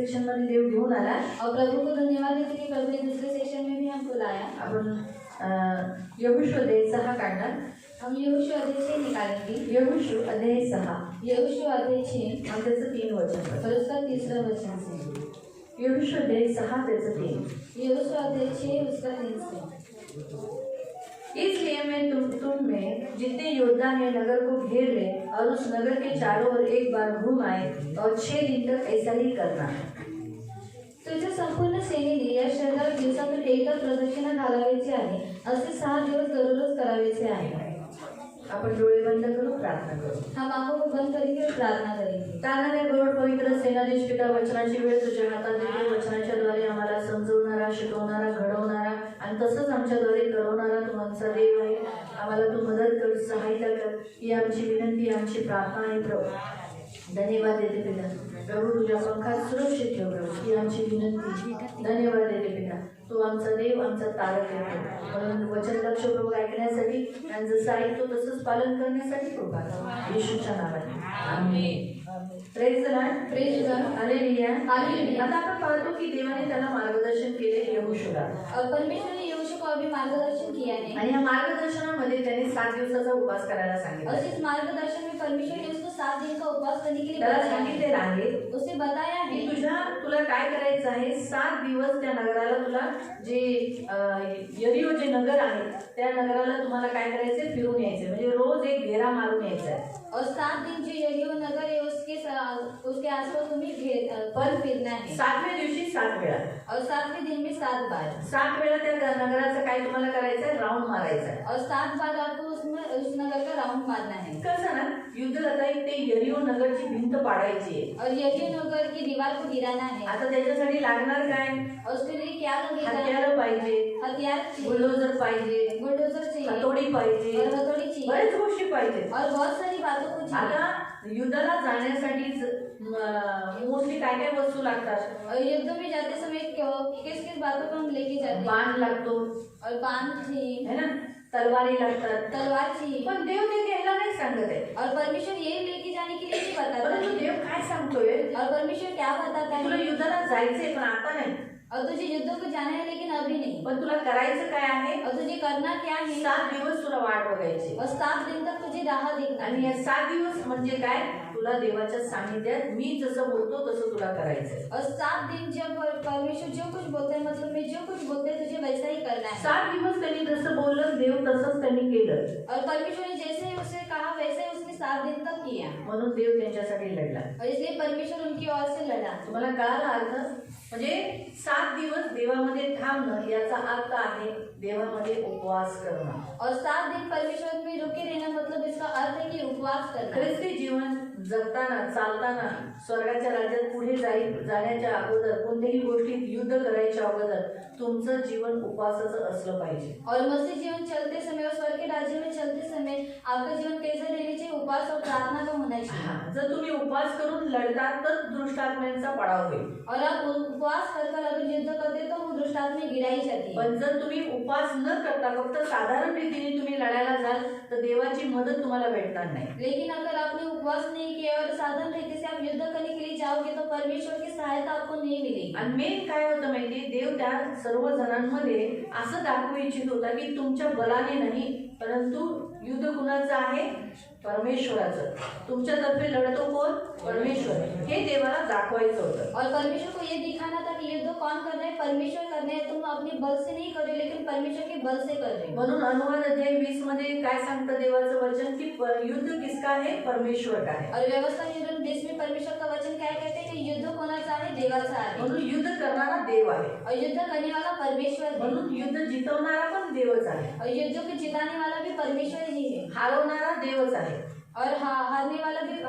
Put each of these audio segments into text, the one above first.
Section मध्ये देव घेऊन आला। और प्रभु को धन्यवाद देते कि प्रभु ने दूसरे सेक्शन में भी हमको लाया। आपण यहोशू अध्याय 6 काढणार। हम यहोशू अध्याय 6 निकालेंगे। यहोशू अध्याय 6 यहोशू अध्याय 6 आणि त्याचं 3 वचन और उसका तीसरा वचन से। यहोशू अध्याय 6 त्याचं 3। यहोशू अध्याय 6 उसका 3 से। इसलिए मैं तुम में जितने योद्धा हैं नगर को घेर ले और उस नगर के चारों ओर एक बार घूम आए और 6 दिन तक ऐसा ही करना। तुझ्या संपूर्ण सेनेने या शहरावर दिवसातून एकदा प्रदक्षिणा घालावायची आहे, असे 6 दिवस दररोज करायचे आहे। आपण डोळे बंद करू, प्रार्थना करू। हम आंखों को बंद करेंगे और प्रार्थना करेंगे। तानाने गौरव पवित्र सेनाधीश पिता वचनाची वेळ तुझ्या हातात देतो। वचनाच्या द्वारे आम्हाला समजवणारा, शिकवणारा, घडवणारा आणि तसंच आमच्याद्वारे करवणारा तू आमचा देव आहे। आम्हाला तू मदत कर, सहायता कर, ही आमची विनंती, आमची प्रार्थना आहे प्रभू। धन्यवाद देते पिता, प्रभू तुझ्या पंखात सुरक्षित ठेव प्रभू, ही आमची विनंती। धन्यवाद देते पिता, तू आमचा देव, आमचा तारक आहे म्हणून वचन लक्ष प्रभू ऐकण्यासाठी आणि जसं ऐकतो तसंच पालन करण्यासाठी कृपा कर, येशूच्या नावाने amen. Praise the lord, praise the lord, hallelujah, hallelujah. आता आपण पाहतो की देवाने त्याला मार्गदर्शन केले यहोशूला। और परमेश्वर ने यहोशू को अभी मार्गदर्शन किया है आणि या मार्गदर्शनामध्ये त्याने 7 दिवसाचा उपवास करायला सांगितलं। और इस मार्गदर्शन में परमेश्वर ने उसको 7 दिन का उपवास करने के लिए त्याला बताया सांगितले आहे, उसे बताया है की तुला काय करायचं आहे, 7 दिवस त्या नगराला, तुला जे यरीहो जे नगर आहे त्या नगराला तुम्हाला काय करायचंय, फिरून यायचंय, म्हणजे रोज एक घेरा मारून यायचा आहे। और 7 दिन जो यरीहो नगर है उसके आसपास तुम्हें पर फिरना है। 7वें दिवशी 7 वेळा और 7वें दिन में 7 बार 7 वेळा त्या नगराचं काय तुम्हाला करायचंय, राऊंड मारायचा आहे। और 7 बार आपको उसमें उस नगर का राउंड मारना है। कसं ना, युद्ध आता ते यरीहो नगरची भिंत पाडायची आहे और यरीहो नगर की दीवार को गिराना है। आता त्याच्यासाठी लागणार काय, और उसके लिए क्या लगेगा, हत्यार पाहिजे, हथियार चाहिए, बुलडोजर पाहिजे, बुलडोजर चाहिए, हतोडी पाहिजे, और हथौड़ी चाहिए, बरेच गोष्टी पाहिजे। और बहुत सारी बातों को चाहिए। आता युद्धाला जाण्यासाठी मोस्टली काय काय वस्तू लागतात, और युद्ध में जाते समय किस किस बातों को हम लेके जाते हैं, बाण लागतो, और बाण चाहिए, है ना, तलवारी लागतात, तलवार चाहिए। पण देव ते घ्यायला नाही सांगत आहे। और परमेश्वर ये लेके जाने के लिए नहीं बताता परंतु है। देव काय सांगतोय, और परमेश्वर क्या बताता तुला है, युद्धाला जायचंय पण आता नाही, और तुझे युद्धों को जाना है लेकिन अभी नहीं, पण तुला करायचं काय आहे, और तुझे करना क्या है, 7 दिवस तुला वाट बघायची। और 7 दिन तक तुझे राह देखना आणि है। या 7 दिवस म्हणजे काय, तुला देवाच्या सानिध्यात मी जसं बोलतो तसं तुला करायचंय। और 7 दिन जब परमेश्वर जो कुछ बोलते हैं, मतलब मैं जो कुछ बोलते हैं तुझे वैसा ही करना है। 7 दिवस त्यांनी जसं बोललं देव तसंच त्यांनी केलं, और परमेश्वर ने जैसे ही उसे कहा वैसे ही उसने 7 दिन तक किया, म्हणून देव त्यांच्यासाठी लढला। और इसलिए परमेश्वर उनकी ओर से लड़ा। तुम्हाला कळाला अर्थ, म्हणजे 7 दिवस देवामध्ये थांबणं याचा अर्थ आहे देवामध्ये उपवास करणं। और 7 दिन परमेश्वर में रुके रहना मतलब इसका अर्थ है कि उपवास करना। ख्रिस्ती जीवन जगताना, चालताना, स्वर्गाच्या राज्यात पुढे जाण्याच्या अगोदर, कोणत्याही गोष्टीत युद्ध करायच्या अगोदर तुमचं जीवन उपवासाचं असलं पाहिजे। और मसीह जीवन चलते समय और स्वर्ग के राज्य में चलते समय आपका जीवन कैसा रहना चाहिए, उपवास और प्रार्थना का होना चाहिए। जर तुम्ही उपवास करून लढतात तर दुष्टात्म्यांचा पडाव होईल, और आप उपवास कर अगर युद्ध करते तो वो दुष्टात्मा गिराई जाती है। पण जर तुम्ही उपवास न करता फक्त साधारण रीतीने तुम्ही लढायला जाल तर देवाची मदत तुम्हाला भेटणार नाही। लेकिन अगर आपने उपवास नहीं किया और साधारण रीति से आप युद्ध करने के लिए जाओगे तो परमेश्वर की सहायता आपको नहीं मिलेगी। आणि मेन काय होतं माहिती, देव त्या सर्व जणांमध्ये असं दाखवू इच्छित होता की तुमच्या बलाने नाही परंतु युद्ध कुणाचं आहे, परमेश्वराचं। तुमच्यातर्फे लढतो कोण, परमेश्वर, हे देवाला दाखवायचं होतं। और परमेश्वर को ये दिखाना था कि युद्ध कौन कर रहा है, परमेश्वर कर रहे हैं। तुम अपने बल से नहीं कर रहे लेकिन परमेश्वर के बल से कर रहे हो। म्हणून अनुवाद अध्याय 20 मध्ये काय सांगतं देवाचं वचन की युद्ध किसका आहे, परमेश्वर का आहे। और व्यवस्था नियंत्रण देश में परमेश्वर का वचन क्या कहते हैं कि युद्ध कोणाचा आहे, देवाचा आहे। म्हणून युद्ध करणारा देव आहे, और युद्ध करने वाला परमेश्वर है। म्हणून युद्ध जितवणारा पण देवच आहे, और युद्ध को जिताने वाला भी परमेश्वर ही है। हरवणारा देवच आहे, और हारने वाला भी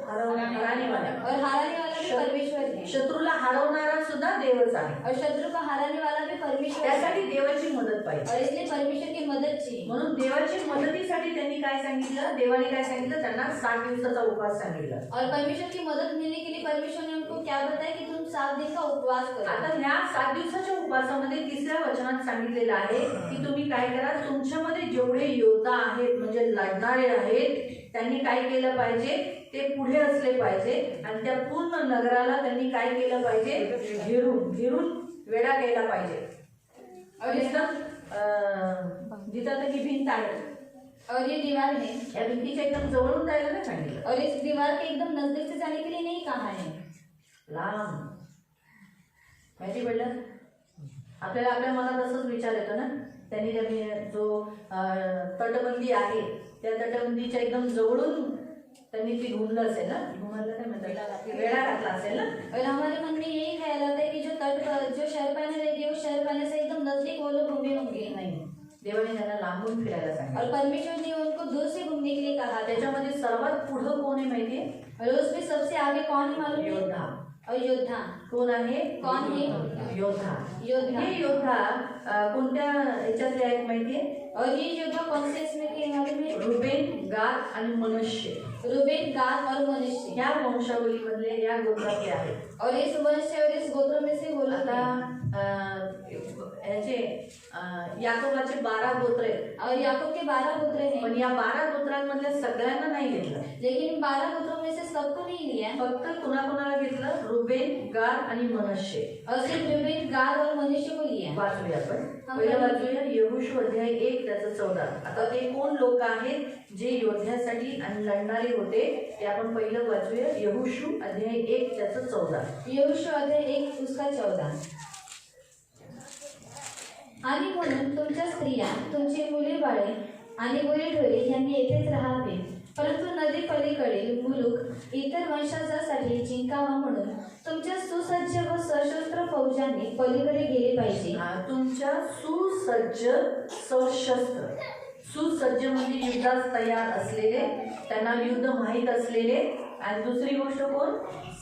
हराने वाला, और हारने वाला भी परमेश्वर है। शत्रूला हरवणारा सुद्धा देवच आहे। और शत्रु को हराने वाला भी परमेश्वर है। त्यासाठी देवाची मदत पाहिजे। और इसलिए परमेश्वर की मदद चाहिए। म्हणून देवाची मदतीसाठी त्यांनी काय सांगितलं, देवाने काय सांगितलं, त्यांना 7 दिवसाचा उपवास सांगितलं. और परमेश्वर की मदद मिलने के लिए परमेश्वर ने उनको क्या बताया कि तुम 7 दिन का उपवास करो. आता ह्या 7 दिवसाच्या उपवासामध्ये 3ऱ्या वचनात सांगितलेलं आहे की तुम्ही काय करा, तुमच्यामध्ये जेवढे योद्धा आहेत म्हणजे लढणारे आहेत त्यांनी काय केलं पाहिजे, ते पुढे असले पाहिजे आणि त्या पूर्ण नगराला त्यांनी काय केलं पाहिजे, घेरून वेढा केला पाहिजे. जिथं तर ही भिंत आहे और ये दीवार है, या भिंतीच्या एकदम जवळून जायला नाही सांगितलं, और इस दीवार के एकदम नजदीक से जाने के लिए नहीं कहा है. लांब. माहिती पडलं, आपल्याला आपल्या मनात असंच विचार येतो ना. त्यांनी जो तटबंदी आहे त्या तटबंदीच्या एकदम जवळून त्यांनी ती घुमलं असेल ना, घुमायला काय म्हणतात, वेढा घातला असेल ना. और हमारे मन में यही ख्याल आता है कि जो तट पर जो शहरपाने रहेगी वो शहरपाने से एकदम नजदीक वो लोग घूमे होंगे. नाही, देवाने त्यांना लांबून फिरायला सांगितलं. और परमेश्वर ने उनको दूर से घूमने के लिए कहा. त्याच्यामध्ये सर्वात पुढं कोण आहे माहितीये, और उसमें सबसे आगे कौन है मालूम है? योद्धा. और योद्धा कोण आहे, कौन है? योद्धा. योद्धा. हे योद्धा कोणत्या ह्याच्यातले आहेत माहितीये, और ये योद्धा कौन से इसमें के मालूम है? रुबेन, गाद आणि मनश्शे रूबेन, गाद और मनश्शे. या वंशावलीमधले या गोत्रातले आहेत. और इस वंश से और इस गोत्र में से वो लोग आता हैं. ह्याचे याकोबाचे 12 गोत्र आहेत. और याकूब के 12 गोत्र हैं, पण या 12 गोत्रांमधल्या सगळ्यांना नाही घेतलं, लेकिन इन 12 गोत्रों में से सबको नहीं लिया. फक्त कुणाकुणाला घेतलं, रुबेन, गाद आणि मनश्शे. और सिर्फ रूबेन, गाद और मनश्शे को लिया. वाचूया आपण. पहिलं वाचूया यहोशू अध्याय 1 त्याचं 14. आता ते कोण लोक आहेत जे योद्ध्यासाठी आणि लढणारे होते ते आपण पहिलं वाचूया. यहोशू अध्याय 1 त्याचं 14. यहोशू अध्याय 1 उसका 14. आणि म्हणून तुमच्या स्त्रिया, तुमची मुले बाळे आणि गुरेढोरे यांनी येथेच राहावे, परंतु नदी पलीकडील मुलूक इतर वंशासाठी जिंकावा म्हणून तुमच्या सुसज्ज व सशस्त्र फौजांनी पलीकडे गेले पाहिजे. तुमच्या सुसज्ज सशस्त्र, सुसज्ज म्हणजे युद्धास तयार असलेले, त्यांना युद्ध माहीत असलेले, आणि दुसरी गोष्ट कोण,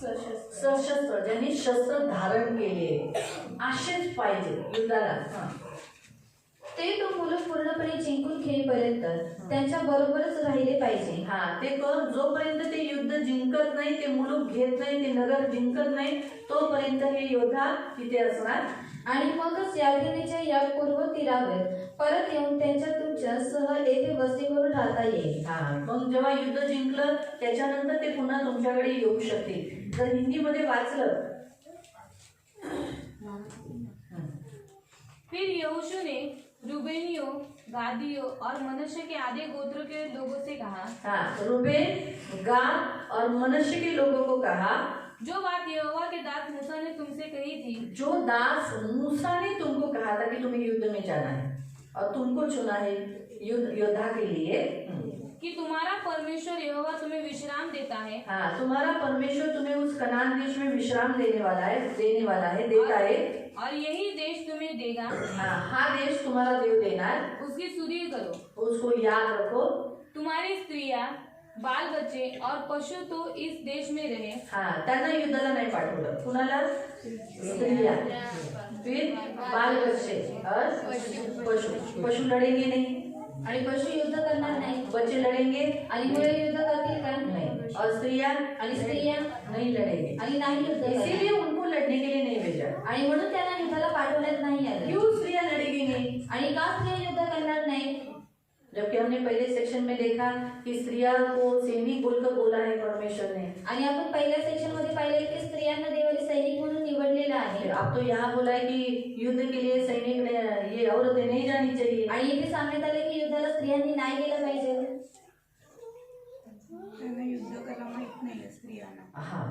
सशस्त्र, ज्यांनी शस्त्र धारण केले, असेच पाहिजे युद्धाला. ते तो मुलूक पूर्णपणे जिंकून घेईपर्यंत त्यांच्या बरोबरच राहिले पाहिजे. ते कोण, जोपर्यंत ते युद्ध जिंकत नाही, ते मुलूक घेत नाही, ते नगर जिंकत नाही, तोपर्यंत हे योद्धा तिथे असणार. आणि मगच यार्देनीच्या या पूर्व तीरावर परत येऊन त्यांच्या तुमच्या सह येथे वस्ती करून राहता येईल. मग जेव्हा युद्ध जिंकलं त्याच्यानंतर ते पुन्हा तुमच्याकडे येऊ शकतील. जर हिंदीमध्ये वाचलं, फिर यहोशू ने रूबेनियों, गादियों और मनश्शे के आधे गोत्र के लोगों से कहा. रूबेन, गाद और मनश्शे के लोगों को कहा, जो बात यहोवा के दास मूसा ने तुमसे कही थी, जो दास मूसा ने तुमको कहा था कि तुम्हें युद्ध में जाना है और तुमको चुना है योद्धा के लिए, कि तुम्हारा परमेश्वर यहोवा तुम्हें विश्राम देता है. तुम्हारा परमेश्वर तुम्हें उस कनान देश में विश्राम देने वाला है, देता है, और यही देश तुम्हें देगा. हा देश तुम्हाला देव देणार. उसकी स्तुति करो, उसको याद रखो. तुम्हारी स्त्रियां, बाल बच्चे और पशु तो इस देश में रहे. त्यांना युद्धाला नाही पाठवलं. कुणाला, स्त्रिया, फिर बाल बच्चे और पशु लढेंगे नहीं, आणि पशु युद्ध करणार नाही, बच्चे लढेंगे आणि मुले युद्ध करतील का नहीं, और स्त्रियां नहीं लढेंगे, आणि नाही युद्ध करणार. इसीलिए उनको लड़ने के लिए नहीं भेजा. आणि म्हणून त्यांना युद्धाला पाठवण्यात नाही आलं. क्यों स्त्रियां लड़ेगी नहीं, आणि का स्त्रिया युद्ध करणार नाही? जबकि हमने पहले सेक्शन में देखा कि स्त्रियां को सैनिक बोलकर बोला है परमेश्वर ने. आणि आपण पहिल्या सेक्शन मध्ये पाहिले की स्त्रियांना देवाने सैनिक म्हणून निवडलेलं आहे. अब तो यहाँ बोला है कि युद्ध के लिए सैनिक ने ये औरतें नहीं जानी चाहिए. आणि इथे सांगण्यात आले की युद्धाला स्त्रियांनी नाही गेलं पाहिजे. युद्ध करायला माहित नाही स्त्रियांना.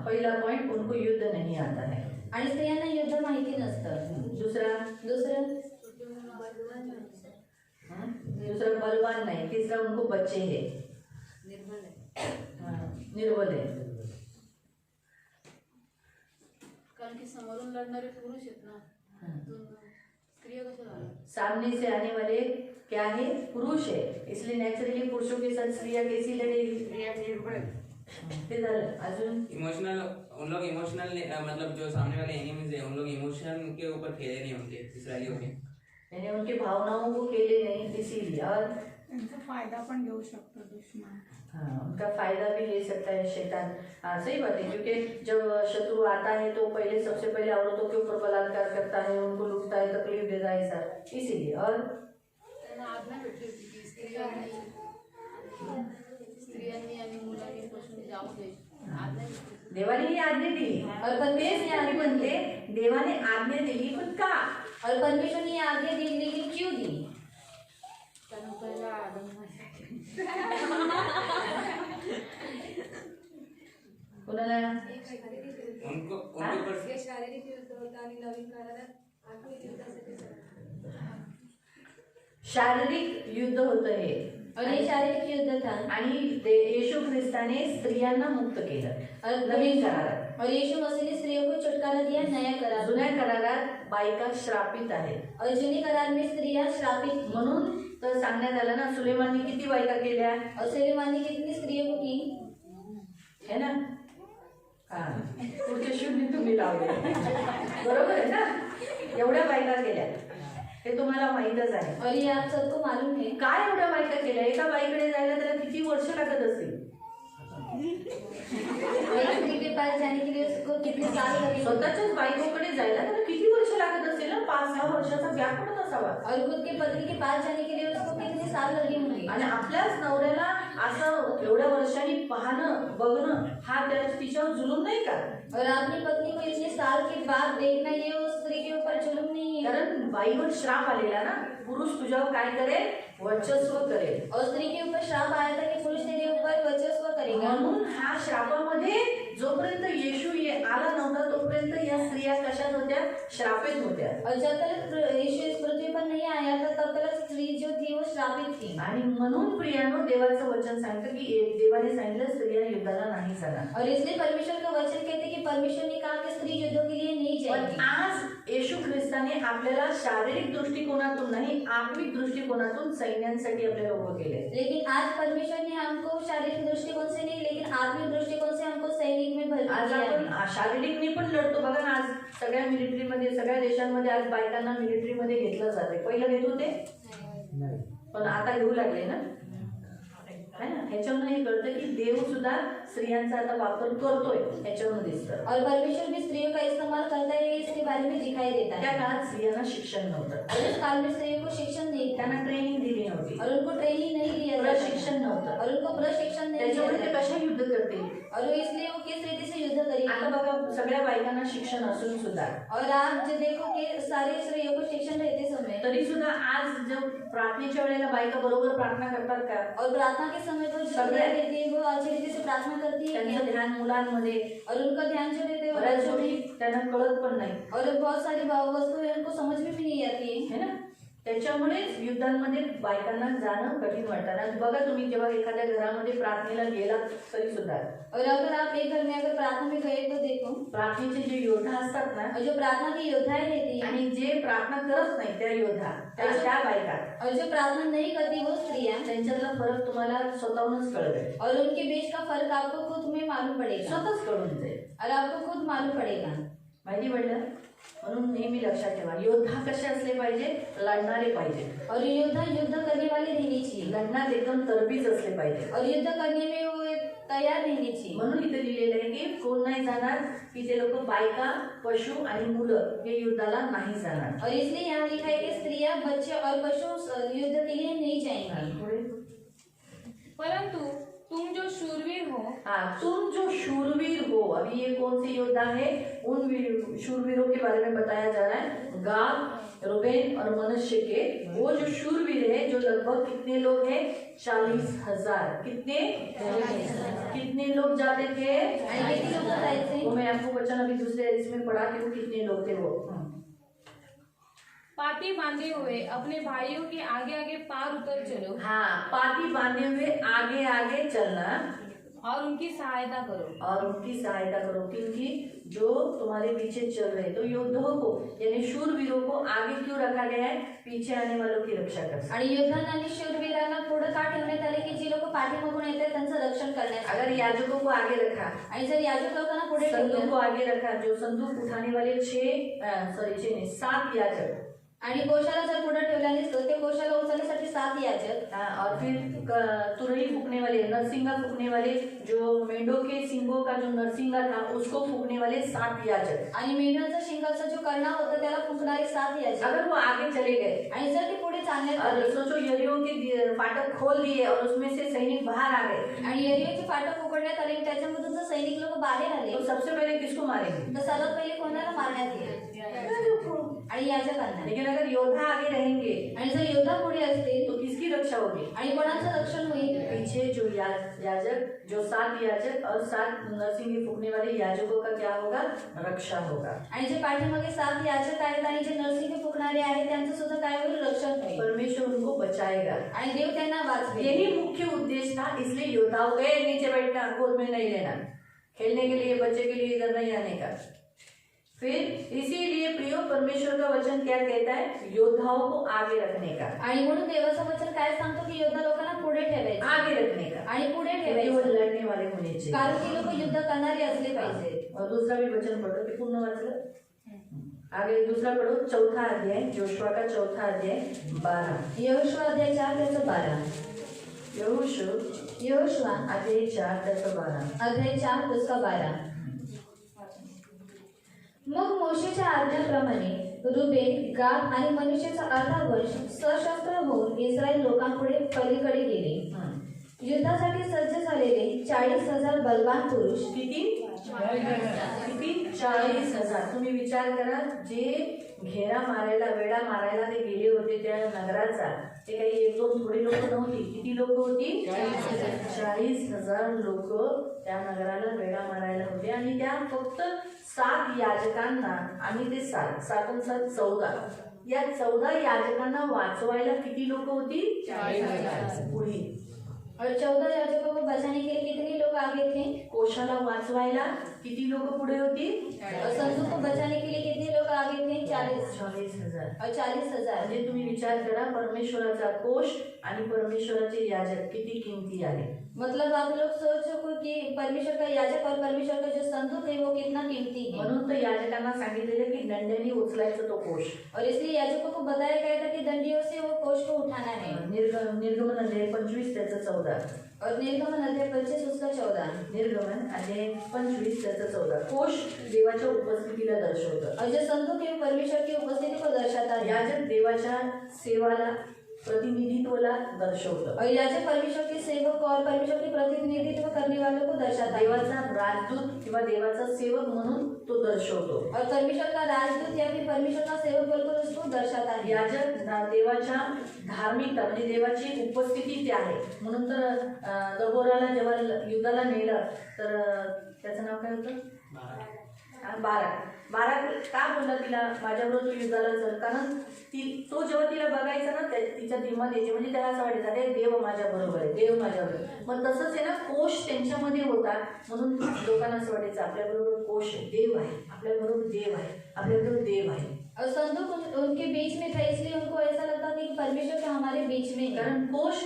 पहिला पॉइंट, उनको युद्ध नहीं आता है. आणि स्त्रियांना युद्ध माहिती नसतं. दुसरं बलवान नहीं. तीसरा, उनको बच्चे हैं, निर्बल है. कारण की समोरून लढणारे पुरुष आहेत ना, स्त्रिया कसं झालं. सामने से आने वाले क्या है, पुरुष है, इसलिए नेचुरली पुरुषों के साथ स्त्रियां कैसी लड़ेगी. इमोशनल, उन लोग इमोशनल मतलब जो सामने वाले एनिमीज है उन लोग इमोशन के ऊपर खेले नहीं होंगे इसराइलियों के, यानी उनके भावनाओं को खेले नहीं, इसीलिए. और त्यांचा फायदा पण घेऊ शकतो दुश्मन। हाँ, उनका फायदा भी ले सकता है शैतान। हाँ सही बात है, क्योंकि जब शत्रु आता है तो पहले सबसे पहले औरतों के ऊपर बलात्कार करता है, उनको लूटता है, तकलीफ देता है ऐसा, इसीलिए। और त्यांना आज्ञा भेटली होती की स्त्रियांनी आणि मुलांनी पासून जाऊ दे, आज्ञा भेटली। देवाने ही आज्ञा दिली और परमेश्वर ने आज्ञा म्हणते दी। देवाने आज्ञा दिली, पण का? और परमेश्वर ने आज्ञा दी, लेकिन क्यों दी? त्यांना पहिला आदम कोणाला? उनको उनके ऊपर शारीरिक युद्ध होतं आणि नवीन करारात आत्मिक युद्धासाठी शारीरिक युद्ध होतं हे, और ये शारीरिक युद्ध था। आणि येशू ख्रिस्ताने स्त्रियांना मुक्त केलं नवीन करारात। और यीशु मसीह ने स्त्रियों को छुटकारा दिया नया करार। जुन्या करारात बायका श्रापित आहेत, और जुनी करार में स्त्रियां श्रापित थी। म्हणून तर सांगण्यात आलं ना, सुलेमानने किती बायका केल्या और सुलेमान ने कितनी स्त्रियों को की? है ना? हा, पुढचे शून्य तुम्ही लावले, बरोबर आहे ना? एवढ्या बायका केल्या, हे तुम्हाला माहीतच आहे। और ये आप सबको मालूम है। काय एवढ्या बायका केल्या? एका बाईकडे जायला त्याला किती वर्ष लागत असतील? एक स्त्री के पास जाने के लिए उसको कितने साल लगे? स्वतःच्याच बायकोकडे जायला त्याला किती वर्ष लागत असेल ना? 5-6 वर्षाचा गॅप पडत असावा। और खुद के पति के पास जाने के लिए उसको कितने साल लगे होंगे? आणि आपल्याच नवऱ्याला असं एवढ्या वर्षांनी पाहणं बघणं हा तिच्यावर जुलूम नाही का? और अपनी पत्नी को इतने साल के बाद देखना, ये उस स्त्री के ऊपर जुल्म नहीं है। कारण बाईवर श्राप आलेला ना, पुरुष तुझ्यावर काय करेल? वर्चस्व करेल। और स्त्री के ऊपर श्राप आया था कि पुरुष तेरे ऊपर वर्चस्व करेगा। म्हणून ह्या श्रापामध्ये जोपर्यंत येशू आला नव्हता तोपर्यंत या स्त्रिया कशात होत्या? श्रापित होत्या। और जब तक यीशु इस पृथ्वी पर नहीं आया था तब तक स्त्री जो थी वो श्रापित थी। आणि म्हणून प्रियानो देवाचं वचन सांगतं की देवाने सांगितलं स्त्रिया युद्धाला नाही जाणार। और इसलिए परमेश्वर का वचन कहते हैं कि परमेश्वर ने कहा कि स्त्री युद्धों के लिए नहीं पण जाएगी। आज येशू ख्रिस्ताने आपल्याला शारीरिक दृष्टिकोनातून नाही, आत्मिक दृष्टिकोनातून सैन्यांसाठी आपल्याला उभं केले। लेकिन आज परमेश्वर ने हमको शारीरिक दृष्टिकोन से नहीं, लेकिन आत्मिक दृष्टिकोन से हमको सैनिक में भर आज दिया आपण है। शारीरिकने पण लढतो बघा ना, आज सगळ्या मिलिटरीमध्ये सगळ्या देशांमध्ये आज बायकांना मिलिटरीमध्ये घेतलं जाते। पहिलं घेत होते पण आता घेऊ लागले ना, है ना? ह्याच्यावरून हे कळतं की देव सुद्धा स्त्रियांचा आता वापर करतोय, ह्याच्यावरून दिसतं। और परमेश्वर भी स्त्रियों का इस्तेमाल करता है, इसके बारे में दिखाई देता त्या है। काळात स्त्रियांना शिक्षण नव्हतं, और उस काल में स्त्रियों को शिक्षण नहीं था, त्यांना ट्रेनिंग दिली नव्हती, और उनको ट्रेनिंग नहीं दिया जाता था, प्रशिक्षण नव्हतं, और उनको प्रशिक्षण नहीं दिया त्याच्यामुळे ते जाता। कशा युद्ध करतील? और वो इसलिए वो किस रीति से युद्ध करेगी। आता बघा सगळ्या बायकांना शिक्षण असून सुद्धा और आप जो देखो कि सारे स्त्रियों को शिक्षण रहते समय, तरी सुद्धा आज जब प्रार्थनेच्या वेळेला बायका बरोबर प्रार्थना करतात का? और प्रार्थना के समय तो जो सगळे- रहती है वो अच्छी रीति से प्रार्थना करती है त्यांचं ध्यान मुलांमध्ये, और उनका ध्यान जो रहते हैं वो बऱ्याच बच्चों गोष्टी में, त्यांना कळत पण नाही, और बहुत सारी वस्तुएं उनको समझ में भी नहीं आती है। है ना? त्याच्यामुळे युद्धांमध्ये बायकांना जाणं कठीण वाटतं। आणि बघा तुम्ही जेव्हा एखाद्या घरामध्ये प्रार्थनेला गेलात तरी सुद्धा और अगर आप एक घर में अगर प्रार्थना में गए तो देखो, प्रार्थनेचे जे योद्धा असतात ना, और जो प्रार्थना की योद्धाएं रहती है, आणि जे प्रार्थना करत नाही त्या योद्धा त्या बायका, और जो प्रार्थना नहीं करती वो स्त्रियां, त्यांच्यातला फरक तुम्हाला स्वतःहूनच कळेल, और उनके बीच का फर्क आपको खुद में मालूम पड़ेगा, स्वतःच कळून जाईल, और आपको खुद मालूम पड़ेगा। माहिती पडलं? म्हणून नेहमी लक्षात ठेवा, योद्धा कसे असले पाहिजे? लढणारे पाहिजे, और योद्धा युद्ध करने वाले रहनी चाहिए, लढण्यात एकदम तरबीज असले पाहिजे। और युद्ध करने में वो तैयार रहनी चाहिए। म्हणून इथे लिहिलेलं आहे की कोण नाही जाणार, की ते लोक बायका, पशु आणि मुलं हे युद्धाला नाही जाणार। और इसलिए यहाँ लिखा है कि स्त्रियां, बच्चे और पशु युद्ध के लिए नहीं जाएंगे। पुढे परंतु तुम जो शूरवीर हो, हाँ, तुम जो शूरवीर हो, अभी ये कौन से योद्धा है? उन शूरवीरों के बारे में बताया जा रहा है। गाद, रूबेन और मनश्शे के वो जो शूरवीर है, जो लगभग कितने लोग हैं? 40,000। कितने लोग जाते थे? कितने लोग बताए थे? वो मैं आपको वचन अभी दूसरे इसमें पढ़ा कि वो कितने लोग थे वो। पाती बांधे हुए अपने भाइयों के आगे आगे पार उतर चलो हाँ, पाती बांधे हुए आगे आगे चलना और उनकी सहायता करो। और उनकी सहायता करो, क्योंकि जो तुम्हारे पीछे चल रहे, तो योद्धाओं को यानी शूरवीरों को आगे क्यों रखा गया है? पीछे आने वालों की रक्षा कर। आणि योद्धांना आणि शूरवीरांना पुढे का ठेवण्यात आले की जी लोक पाठीमागून येतात त्यांचं रक्षण करण्यासाठी। अगर याजकों को आगे रखा, आणि जर याजक लोकांना पुढे संदूक को ठेवलं, आगे रखा, जो संदूक उठाने वाले 7 याजक, आणि कोशाला जर पुढे ठेवला नसतं ते कोशाला उचलण्यासाठी 7 याजक. हाँ, और फिर तुरई फूकने वाले, नरसिंगा फूकने वाले, जो मेंढों के सिंगों का जो नरसिंगा था उसको फूकने वाले 7 याजक. आणि मेंढ्याचा शिंगाचा जो कर्णा होता त्याला फुंकणारे 7 याजक. अगर वो आगे चले गए आणि जर ते पुढे चालण्यात और आले सोचो यरीहो के फाटक खोल दिए और उसमें से सैनिक बाहर आ गए, आणि यरीहोचे फाटक उघडण्यात आले आणि त्याच्यामधून जर सैनिक लोक बाहेर आले तो सबसे पहले किसको मारेंगे? तर सर्वात पहिले कोणाला मारण्यात येईल? आणि याजकांना. लेकिन अगर योद्धा आगे रहेंगे आणि जर योद्धा पुढे असतील तो किसकी रक्षा होगी? आणि कोणाचं रक्षण होईल? पीछे जो याजक, जो 7 याजक और 7 नरसिंगे फूकने वाले याजकों का क्या होगा? रक्षा होगा. आणि जे पाठीमागे 7 याजक आहेत आणि जे नरसिंह फुकणारे आहेत त्यांचं सुद्धा काय होईल? रक्षण होईल. परमेश्वर उनको बचाएगा. आणि देव त्यांना वाचवेल. यही मुख्य उद्देश्य था, इसलिए योद्धाओं को नीचे बैठना, गोद में नहीं लेना, खेलने के लिए बच्चे के लिए इधर नहीं आने का. फिर इसीलिए प्रियो परमेश्वर का वचन क्या कहता है? योद्धाओं को आगे रखने का. आणि म्हणून देवाचं वचन काय सांगतो की योद्धा लोकांना पुढे ठेवायचं आगे रखने का. आणि पुढे क्योंकि वो ठेवायचं लड़ने वाले होने चाहिए. कारण की लोक युद्ध करणारे असले पाहिजे. और दूसरा भी वचन पढ़ो कि पूर्ण वाचलं. आगे दूसरा पढ़ो, 4था अध्याय, योशुआ का 4था अध्याय 12. यहोशुआ अध्याय 4 त्याचं 12. यहोशुआ अध्याय 4 त्याचं 12. अध्याय 4 त्याचं 12. मग मोशेच्या आज्ञेप्रमाणे रुबेन, गाद आणि मनुष्याचा अर्धा वर्ष सशस्त्र होऊन इस्रायल लोकांपुढे पलीकडे गेले. युद्धासाठी सज्ज झालेले 40,000 बलवान पुरुष. किती? 40,000. तुम्ही विचार करा, जे घेरा मारायला, वेढा मारायला ते गेले होते त्या नगराचा, ते काही 1-2 थोडी लोक नव्हती. किती लोक होती? 40,000 लोक त्या नगराला वेढा मारायला होते. आणि त्या फक्त 7 याजकांना आणि ते 7 14 या 14 याजकांना वाचवायला किती लोक होती? 40,000. पुढे और 14 याजकों को बचाने के लिए कितने लोग आगे थे? कोशाला वाचवायला किती लोक पुढे होती? और संतों को बचाने के लिए कितने लोग आगे थे? 40,000. और 40,000. म्हणजे तुम्ही विचार करा, परमेश्वराचा कोश आणि परमेश्वराचे याजक किती किमती आहे. मतलब आप लोग सोच सको कि परमेश्वर का याजक और परमेश्वर का जो संतुक है वो कितना कीमती है. म्हणून तर याजकांना सांगितलेलं की दंड्याने उचलायचं तो कोश. और इसलिए याजकों को बताया गया था कि दंडियों से वो कोष को उठाना है. निर्गमन अध्याय 25 त्याचं 14. और निर्गमन अध्याय 25 उसका 14. निर्गमन अध्याय 25 त्याचं 14. कोश देवाच्या उपस्थितीला दर्शवतं. और जो संतुक है वो परमेश्वर की उपस्थिति को दर्शाता है. याजक देवाच्या सेवाला, प्रतिनिधित्वला दर्शवतं. और याजक परमेश्वर के सेवक और परमेश्वर के प्रतिनिधित्व करने वालों को दर्शाता है. देवाचा राजदूत किंवा देवाचा सेवक म्हणून तो दर्शवतो. और परमेश्वर का राजदूत या फिर परमेश्वर का सेवक बोलकर उसको दर्शाता है. याजक देवाच्या धार्मिकता म्हणजे देवाची उपस्थिती ते आहे. म्हणून तर दबोराला जेव्हा युद्धाला नेलं तर त्याचं नाव काय होतं? बाराक. का बोलला तिला माझ्याबरोबर तू युद्धाला चल? कारण तो जेव्हा तिला बघायचा ना तिच्या दिमाग यायची, म्हणजे त्याला असं वाटायचं अरे देव माझ्या बरोबर आहे, देव माझ्याबरोबर. मग तसंच आहे ना, कोश त्यांच्यामध्ये होता म्हणून लोकांना असं वाटायचं आपल्याबरोबर कोश आहे, देव आहे, आपल्याबरोबर देव आहे, आपल्याबरोबर देव आहे. और संतुक उनके बीच में था, इसलिए उनको ऐसा लगता था कि परमेश्वर का हमारे बीच में. कारण कोश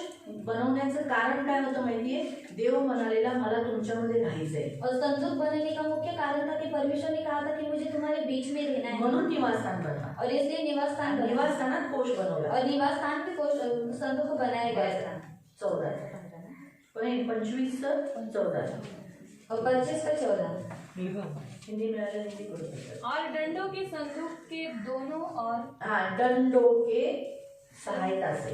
बनवण्याचं कारण काय होतं माहितीये? देव म्हणालेला मला तुमच्यामध्ये राहायचंय. और संतुक बनने का मुख्य कारण था कि परमेश्वर ने कहा था कि मुझे तुम्हारे बीच में रहना है. म्हणून निवासस्थान बनवा. और इसलिए निवासस्थान बना. निवासस्थानात कोश बनवला. और निवासस्थान भी संतों को बनाया गया था. 14 पण 25 14 और 25 का 14. हिंदी में आगे हिंदी करू शकतात. और डंडों के संदूक के दोनों और हाँ, दंडों के सहायता से.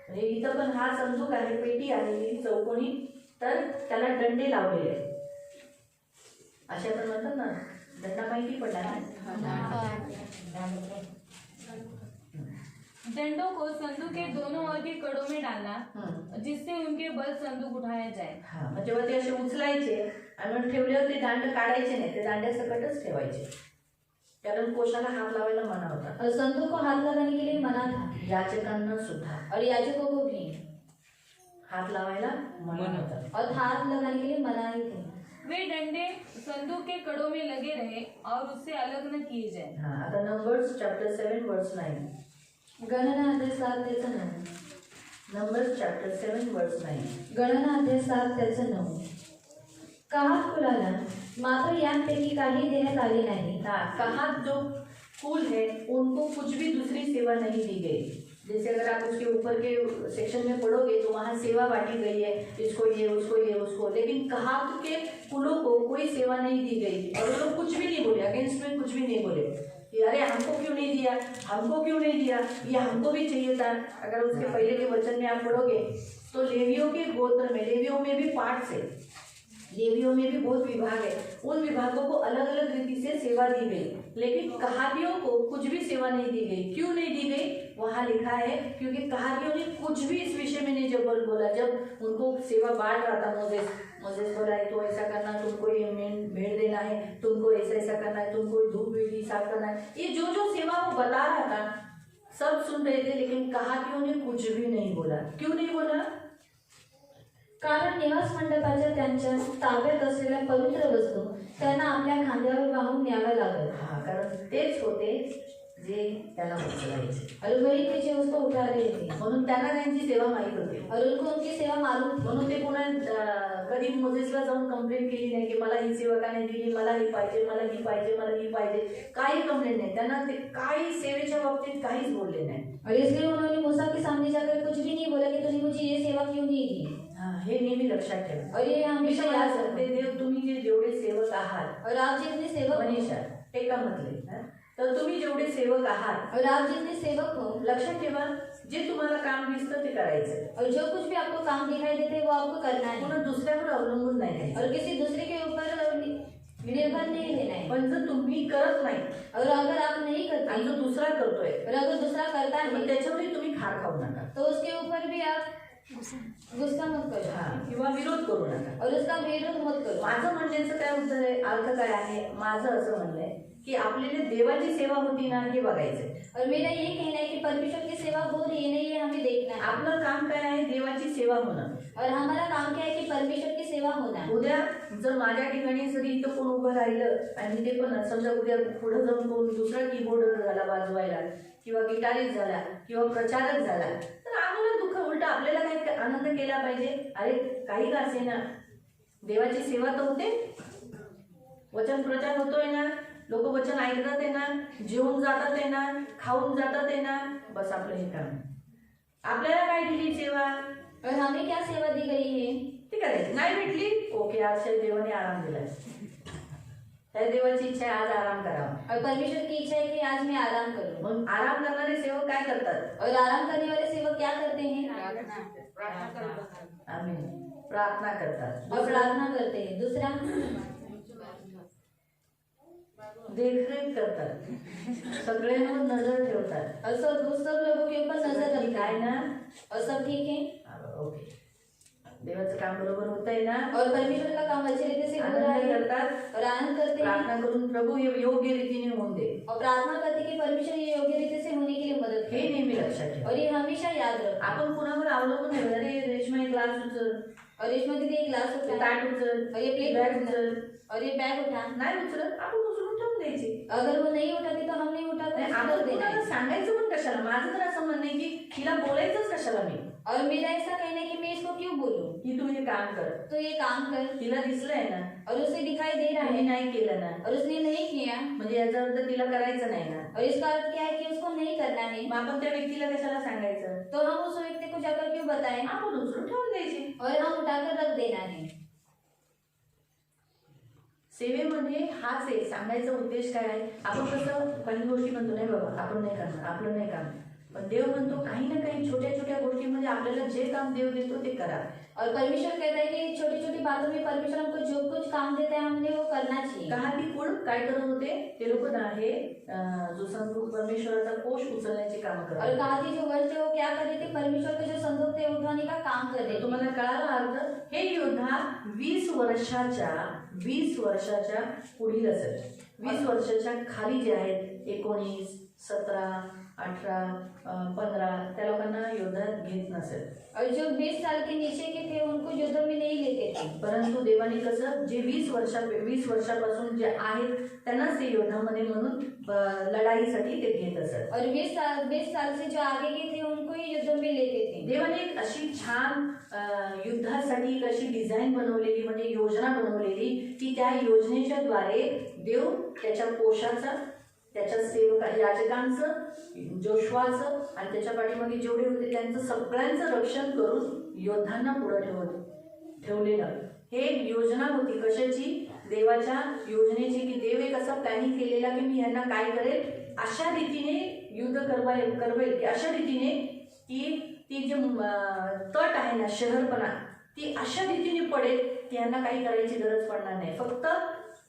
म्हणजे इथं पण हा संदूक आहे, पेटी आहे चौकोनी, तर त्याला दंडे लावलेले आहेत. अशा पण म्हणतात ना, दंडा माहिती पडला ना. डंडों को संदूक के दोनों ओर के कड़ों में डालना, जिससे उनके बल संदूक उठाया जाए. हा, मग जेव्हा ते असे उचलायचे आणि मग ठेवल्यावर ते दांड काढायचे नाही, ते दांड्यासकटच ठेवायचे. कारण कोशाला हात लावायला मना होता. और संतों को हाथ लगाने के लिए मना था. याचकांना सुद्धा और याजकों को भी हात लावायला मना होता. और हाथ लगाने के लिए मना ही थे. वे डंडे संदूक के कड़ों में लगे रहे और उससे अलग न किए जाए. हा, आता नंबर्स चॅप्टर 7 वर्स 9. गणना अध्याय 7 त्याचं 9. नंबर्स चॅप्टर 7 वर्स 9. गणना अध्याय 7 त्याचं 9. कहात कुलाला मात्र यांपैकी काही देण्यात आले नाही. हा, कहात जो फूल है उनको कुछ भी दूसरी सेवा नहीं दी गई। जैसे अगर आप उसके ऊपर के सेक्शन में पढ़ोगे तो वहाँ सेवा बांटी गई है, इसको ये उसको ये उसको, लेकिन कहात के फूलों को कोई सेवा नहीं दी गई और वो लोग कुछ भी नहीं बोले, अगेंस्ट में कुछ भी नहीं बोले कि अरे हमको क्यों नहीं दिया, हमको क्यों नहीं दिया, ये हमको भी चाहिए था। अगर उसके पहले के वचन में आप पढ़ोगे तो लेवियों के गोत्र में, लेवियों में भी पार्ट से, लेवियों में भी बहुत विभाग है, उन विभागों को अलग अलग रीति से सेवा दी गई, लेकिन कहातियों को कुछ भी सेवा नहीं दी गई। क्यों नहीं दी गई वहाँ लिखा है, क्योंकि कहातियों ने कुछ भी इस विषय में नहीं जब बोला, जब उनको सेवा बांट रहा था मोजेस बोला है तो ऐसा करना, तुमको ये भेड़ देना है, तुमको ऐसा ऐसा करना है, तुमको धूप वेदी साफ करना है, ये जो जो सेवा वो बता रहा था सब सुन रहे थे, लेकिन कहातियों ने कुछ भी नहीं बोला। क्यों नहीं बोला? कारण निवास मंडपाच्या त्यांच्या ताब्यात असलेल्या पवित्र वस्तू त्यांना आपल्या खांद्यावर वाहून न्याव्या लागत। हा, कारण तेच होते जे त्याला उचलायचे और वही पीछे उसको उठा रहे थे, म्हणून त्यांना त्यांची सेवा माहीत होती, और उनको उनकी सेवा मालूम थी। म्हणून ते पुन्हा कधी मोजेसला जाऊन कंप्लेंट केली नाही की मला ही सेवा का नाही दिली, मला ही पाहिजे, मला ही पाहिजे, मला ही पाहिजे, काही कंप्लेंट नाही त्यांना। ते काही सेवेच्या बाबतीत काहीच बोलले नाही। और इसलिए उन्होंने मूसा के सामने जाकर कुछ भी नहीं बोला कि तूने मुझे ये सेवा क्यों नहीं दी। हे नेहमी लक्षात ठेवा। और ये हमेशा याद रखते, देव तुम्ही जे जेवढे सेवक आहात, और आप जितने सेवक हो, मनीषा टेकामधले, तर तुम्ही जेवढे सेवक आहात और आप जितने सेवक हो, लक्षात ठेवा जे तुम्हाला काम दिसतं ते करायचं, और जो कुछ भी आपको काम दिखाई देते हैं वो आपको करना है, पुन्हा दुसऱ्यावर अवलंबून नाही राहायचं। और किसी दूसरे के ऊपर निर्भर नहीं रहना है। पण जर तुम्ही करत नाही और अगर आप नहीं करते आणि जो दुसरा करतोय और अगर दूसरा करता मग है त्याच्यावरही तुम्ही खार खाऊ नका, तो उसके ऊपर भी आप गुस्सा मत करो हा, किंवा विरोध करू नका। और उसका विरोध मत करो। माझं म्हणण्याचं काय उत्तर आहे, अर्थ काय आहे, माझं असं म्हणणं आहे की आपल्याला देवाची सेवा होती ना हे बघायचं। और मेरा ये कहना है कि परमेश्वर की सेवा हो रही है नहीं ये हमें देखना है। आपलं काम काय आहे, देवाची सेवा होणं। और हमारा काम क्या है कि परमेश्वर की सेवा होना। उद्या जर माझ्या ठिकाणी जरी इथं कोण उभं राहिलं आणि ते पण समजा उद्या पुढे जाऊन कोण दुसरा कीबोर्ड झाला वाजवायला किंवा गिटारिस्ट झाला किंवा प्रचारक झाला तर आम्हाला दुःख, उलट आपल्याला काही आनंद केला पाहिजे। अरे काही का असे ना, देवाची सेवा तर होते, वचन प्रचार होतोय ना, लोक वचन ऐकतात आहे ना, जेवून जातात आहे ना, खाऊन जातात आहे ना, बस आपलं हे काम। आपल्याला काय दिली सेवा और हमें क्या सेवा दी गई है? ती करायची, नाही भेटली ओके, आज देवाने आराम दिलाय, त्या देवाची इच्छा आहे आज आराम करावा। और परमेश्वर की इच्छा है कि आज मैं आराम करूं। मग आराम करणारे सेवक काय करतात? और आराम करने वाले सेवक क्या करते हैं? आमीन, प्रार्थना करतात और प्रार्थना करते हैं। दूसरा देखरेख करतात, सगळ्यांवर नजर ठेवतात, और सब लोगों के ऊपर नजर ठीक रखते आहे हैं ना? और सब ठीक है। ओके, देवाचं काम बरोबर होतंय ना? और परमेश्वर का काम अच्छे रीति से हो रहा आनंद है करतात, और आनंद करते हैं प्रार्थना करून प्रभू हे योग्य रीतीने होऊन दे, और प्रार्थना करते हैं कि परमेश्वर ये योग्य रीति से होने के लिए मदद हे करे। नेहमी लक्षात ठेवा। और ये हमेशा याद रखो। आपण कुणावर अवलंबून नाही, अरे रेशमा एक क्लास उचल, और रेशमा दीदी एक ग्लास ते उठा ताट उचल, और ये प्लेट बॅग उचल उचल, और ये बैग उठा। नाही उचलत आपण उचलून ठेवून द्यायची। अगर वो नहीं उठाती तो हम नहीं उठा नाही, तो आपण कर देना कुणाला है। सांगायचं पण कशाला? माझं तर असं म्हणणं आहे की तिला बोलायचंच कशाला मी और मेरा ऐसा कहना है कि मैं इसको क्यों बोलूं, की तू हे काम कर, तो ये काम कर। तिला दिसलंय ना, और उसे दिखाई दे रहा तिने है नाही केलं ना, और उसने नहीं किया, म्हणजे याचा अर्थ तिला करायचं नाही ना, और इसका अर्थ क्या है कि उसको नहीं करना है। मग आपण त्या व्यक्तीला कशाला सांगायचं? तो हम उस व्यक्ति को जाकर क्यों बताएं आपण उचलून ठेवून द्यायची। और हम उठाकर रख देना है। सेवेमध्ये हाच आहे, सांगायचा उद्देश काय आहे। आपण कसं काही गोष्टी म्हणतो नाही बाबा आपण नाही करणार, आपलं नाही काम, पण देव म्हणतो काही ना काही छोट्या छोट्या गोष्टीमध्ये आपल्याला जे काम देव देतो ते करा। और परमेश्वर कहता है कि छोटी छोटी बातों में परमेश्वर हमको जो कुछ काम देता है हमने वो करना चाहिए। कहाती कुळ काय करत होते? ते लोक ना हे जो संदूक परमेश्वराचा कोष उचलण्याचे काम और करत कहा थी जो वर्ष थे वो क्या कर रहे थे? परमेश्वर का जो संदूक थे उठाने का काम कर रहे थे। तुम्हाला कळाला अर्थ? हे योद्धा 20 वर्षाच्या पुढील असेल, 20 वर्षाच्या खाली जे आहेत 19, 17, 18, 15 त्या लोकांना योद्धात घेत नसेल। और जो 20 साल के नीचे के थे उनको युद्ध में नहीं लेते थे। परंतु देवाने कसं जे 20 वर्षापासून जे आहेत त्यांनाच ते योद्धामध्ये म्हणून लढाईसाठी ते घेत असत। और 20 साल से जो आगे के थे उनको ही युद्ध में लेते थे। देवाने एक अशी छान युद्धासाठी एक अशी डिझाईन बनवलेली, म्हणजे योजना बनवलेली की त्या योजनेच्या द्वारे देव त्याच्या कोशाचा त्याच्या सेवका याजकांचं, जोशवाचं आणि त्याच्या पाठीमागे जेवढे होते त्यांचं सगळ्यांचं रक्षण करून योद्धांना पुढं ठेवलेलं. हे एक योजना होती कशाची, देवाच्या योजनेची, की देव एक असा प्लॅनिंग केलेला की मी यांना काय करेल, अशा रीतीने युद्ध करवेल की अशा रीतीने की ती जे तट आहे ना, शहरपणा, ती अशा रीतीने पडेल की यांना काही करायची गरज पडणार नाही. फक्त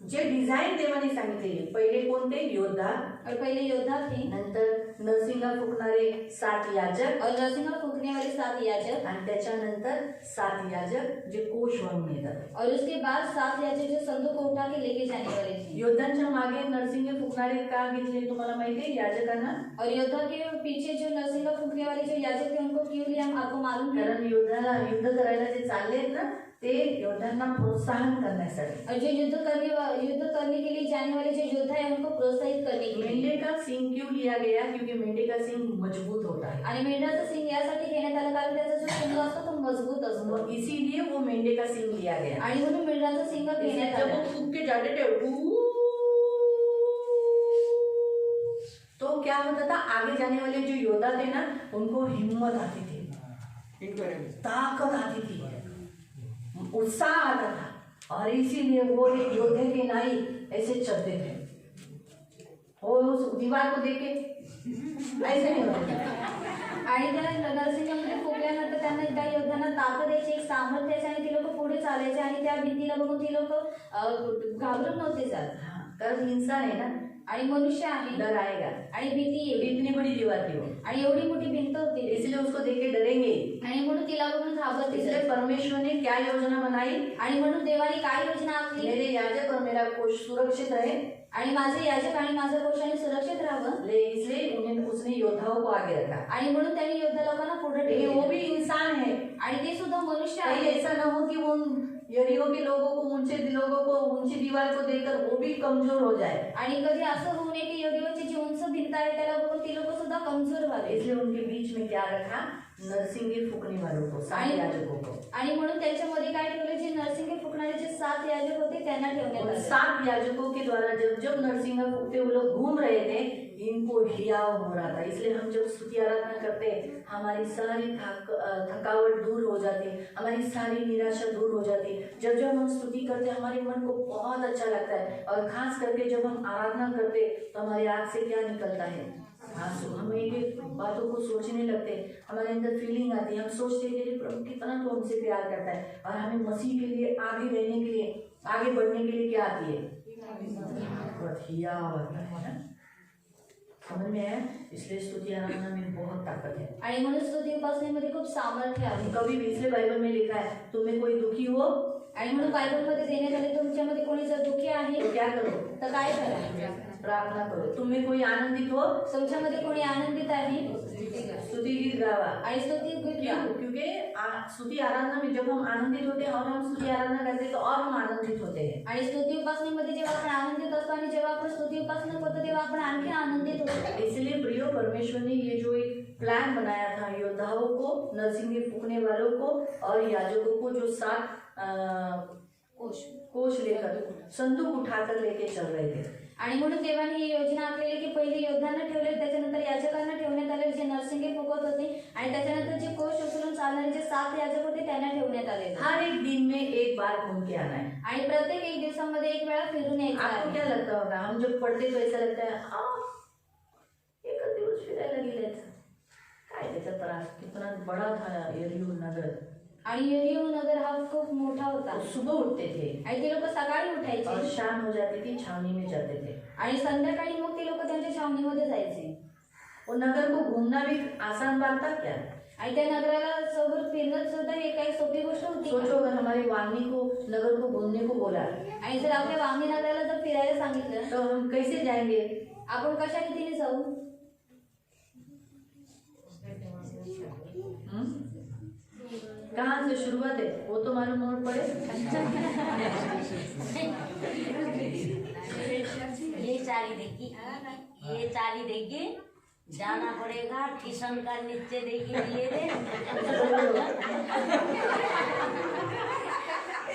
जे डिझाईन देवाने सांगितलेले, पहिले कोणते योद्धा, और पहले योद्धा थे नंतर नरसिंगा फुकणारे 7 याजक और नरसिंगा फूकने वाले 7 याजक आणि त्याच्यानंतर 7 याजक जे कोश वाहून येतात. और उसके बाद 7 याजक जो संदूक को उठा के लेके जाने वाले थे. योद्धांच्या मागे नरसिंगे फुकणारे का घेतले तुम्हाला माहिती आहे याजकांना? और योद्धा के पीछे जो नरसिंगा फूकने वाले जो याजक थे उनको क्यों लिया हम आपको मालूम है. कारण युद्धाला युद्ध करायला जे चालले आहेत ना, ते योद्धांना प्रोत्साहन करण्यासाठी. और जो युद्ध करने के लिए जाने वाले जो योद्धा है उनको प्रोत्साहित करने के लिए. मेंढे का सिंग क्यों लिया गया? क्योंकि मेंढे का सिंग मजबूत होता है. आणि मेंढराचं सिंग यासाठी घेण्यात आलं कारण त्याचा जो शिंग असतो तो मजबूत असतो. मग इसीलिए वो मेंढे का सिंग लिया गया. आणि म्हणून मेंढराचं सिंग घेण्यात जब वो आलं. फूक के जाते थे तो क्या होता था, आगे जाने वाले जो योद्धा थे ना, उनको हिम्मत आती थी, ताकत आती थी, उत्साह आता था, और इसीलिए वो एक योद्धे के नाई ऐसे चलते थे. वो उस दीवार को देख के ऐसे नहीं होते. आणि त्या नरसिंहामध्ये फुकल्यानंतर त्यांना त्या योद्ध्यांना ताकद यायची, एक सामर्थ्य यायचे आणि ती लोक पुढे चालायचे आणि त्या भिंतीला बघून ती लोक घाबरून नव्हते जात. कारण इंसान है ना, आणि मनुष्य आहे, डर आएगा. आणि भीती येईल, इतनी बड़ी दीवार थी वो, आणि एवढी मोठी भिंत होती इसलिए उसको देख के डरेंगे. आणि म्हणून तिला बघून घाबरते. इसलिए परमेश्वर ने क्या योजना बनाई, आणि म्हणून देवाने काय योजना आखली, मेरे याजक और मेरा कोष सुरक्षित रहे, आणि माझे याजक आणि माझं कोशाने सुरक्षित राहावं. इसलिए उसने योद्धाओं को आगे रखा. आणि म्हणून त्यांनी योद्धा लोकांना पुढे लेकिन वो ठेवले. भी इंसान है. आणि ते सुद्धा मनुष्य कहीं आहे. ऐसा न हो कि वो यरीहो के लोगों को, ऊंचे लोगों को, ऊंची दीवार को देखकर वो भी कमजोर हो जाए. आणि कधी असं होऊ नये की योरीवरची जी उंच भिंत आहे त्याला बघून ती लोक सुद्धा कमजोर व्हावे. इसलिए उनके बीच में क्या रखा, नरसिंगे फूकने वालों को, 7 याजकों को. आणि म्हणून त्यांच्यामध्ये काय ठेवले, जे नरसिंगे फुकणारे जे 7 याजक होते त्यांना ठेवण्यात और आले. 7 याजकों के द्वारा जब नरसिंगा फूकते वो लोग घूम रहे थे, इनको हियाव हो रहा था. इसलिए हम जब स्तुति आराधना करते हैं, हमारी सारी थकावट दूर हो जाती, हमारी सारी निराशा दूर हो जाती. जब हम स्तुति करते हमारे मन को बहुत अच्छा लगता है. और खास करके जब हम आराधना करते तो हमारी आँख से क्या निकलता है, आंसू. हम एक एक बातों को सोचने लगते, हमारे अंदर फीलिंग आती है, हम सोचते हैं कि प्रभु कितना तो हमसे प्यार करता है. और हमें मसीह के लिए आगे रहने के लिए, आगे बढ़ने के लिए क्या आती है, हियाव आता है ना. समझ में आया? इसलिए स्तुति आराधना में बहुत ताकत है. आणि म्हणून स्तुती उपासनेमध्ये खूप सामर्थ्य आहे. कभी भी इसलिए बाइबल में लिखा है, तुम्हें कोई दुखी हो आणि म्हणून बायबलमध्ये देण्यात आले, तुमच्यामध्ये कोणी जर दुःखी आहे तो क्या करो, तर काय करा, प्रार्थना करो. तुम्हें कोई आनंदित हो, तुमच्यामध्ये कोणी आनंदित आहे स्तुति गीत गावा. आणि स्तुती गीत गा. क्योंकि स्तुति आराधना में जब हम आनंदित होते हैं और हम स्तुति आराधना करते हैं तो और हम आनंदित होते हैं. आणि स्तुती उपासनेमध्ये जेव्हा आपण आनंदित असतो आणि जेव्हा आपण स्तुती उपासना करतो तेव्हा आपण आणखी आनंदित होतो. इसलिए प्रियो, परमेश्वर ने ये जो एक प्लान बनाया था, योद्धाओं को, नरसिंगे फूकने वालों को और याजकों को, जो 7 कोष लेकर संदूक उठाकर लेके चल रहे थे. आणि म्हणून देवाने ही योजना आखलेली की पहिले योद्धांना ठेवले, त्याच्यानंतर याजकांना ठेवण्यात आले जे नरसिंगे फुकत होते, आणि त्याच्यानंतर जे कोष उचलून चालणारे जे 7 याजक होते त्यांना ठेवण्यात आले. हर एक दिन में एक बार घूम के आना है. आणि प्रत्येक एक दिवसामध्ये एक वेळा फिरून यायचं आपको आहे. क्या लगता होगा, हम जब पढ़ते तो ऐसा लगता है एक दिवस फिरायला गेले, काय त्याचा त्रास, कितना बड़ा था यरीहो नगर. आणि यरीहो नगर हा खूप मोठा होता. वो सुबह उठते थे आणि ते लोक सकाळी और उठायचे शाम हो जाती थी, छावनी में जाते थे. आणि संध्याकाळी मग ते लोक त्यांच्या छावणीमध्ये जायचे. वो नगर को घूमना भी आसान बात था क्या? आणि त्या नगराला सोबत फिरणं सुद्धा हे काही सोपी गोष्ट होती का? सोचो, अगर हमारे वाणी को नगर को घूमने को बोला आणि जर आपल्या वांगी नगराला जर फिरायला सांगितलं तो हम कैसे जाएंगे? आपण कशा रीतीने जाऊ? कहाँ से शुरुआत है वो तो मालूम होना पड़े. ये चाली देखिए जाना पड़ेगा, किशन का नीचे देखिए ये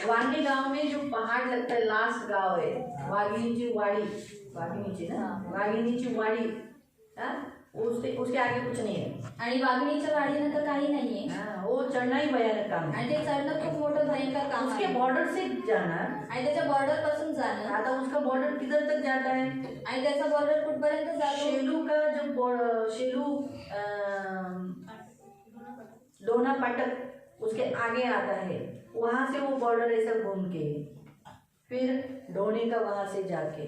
वांगी गांव में जो पहाड़ लगता है, लास्ट गांव है वाघिणीची वाडी. वाघिणीची ना, वाघिणीची वाडी, हाँ उसके आगे कुछ नहीं है। आणि वाघिणीच्या वाडीनंतर काही नाहीये हाँ, वो चढ़ना ही भयानक काम है। आणि ते चढणं खूप मोठं भयंकर काम उसके आहे बॉर्डर से जाना, आणि त्याच्या बॉर्डर पासून जाणं आता उसका बॉर्डर किधर तक जाता है? आणि त्याचा बॉर्डर कुठपर्यंत जातो शेलू का जो शेलू दोना पाटक उसके आगे आता है, वहां से वो बॉर्डर ऐसा घूम के फिर ढोने का वहां से जाके,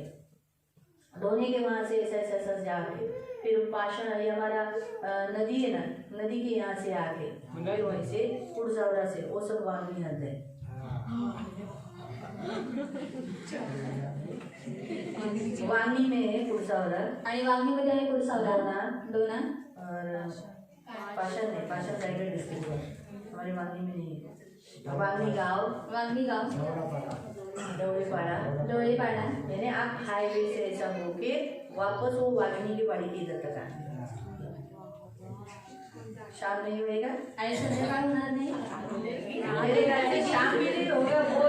ढोने के वहां से ऐसा ऐसा ऐसा जाके फिर पाषाण, ये हमारा नदी है ना, नदी के यहाँ से आके फिर वैसे कुड़जावरा से वो सब वांगी हद है। वांगी में है कुड़जावरा आणि वाघणीमध्ये आहे कुडसावरा डोना डोना और पाषाण है, पाषाण रायगढ़ डिस्ट्रिक्ट में, हमारे वांगी में नहीं है। वांगी गाँव, वाघणी गाव डोड़ेपाड़ा, डोळेपाडा यानी आप हाईवे से ऐसा होके वापस वो वाघिनी की बाड़ी की इधर तक आए। शाम नहीं होएगा, आणि संध्याकाळ होणार नाही मेरे ख्याल से शाम भी नहीं होगा। वो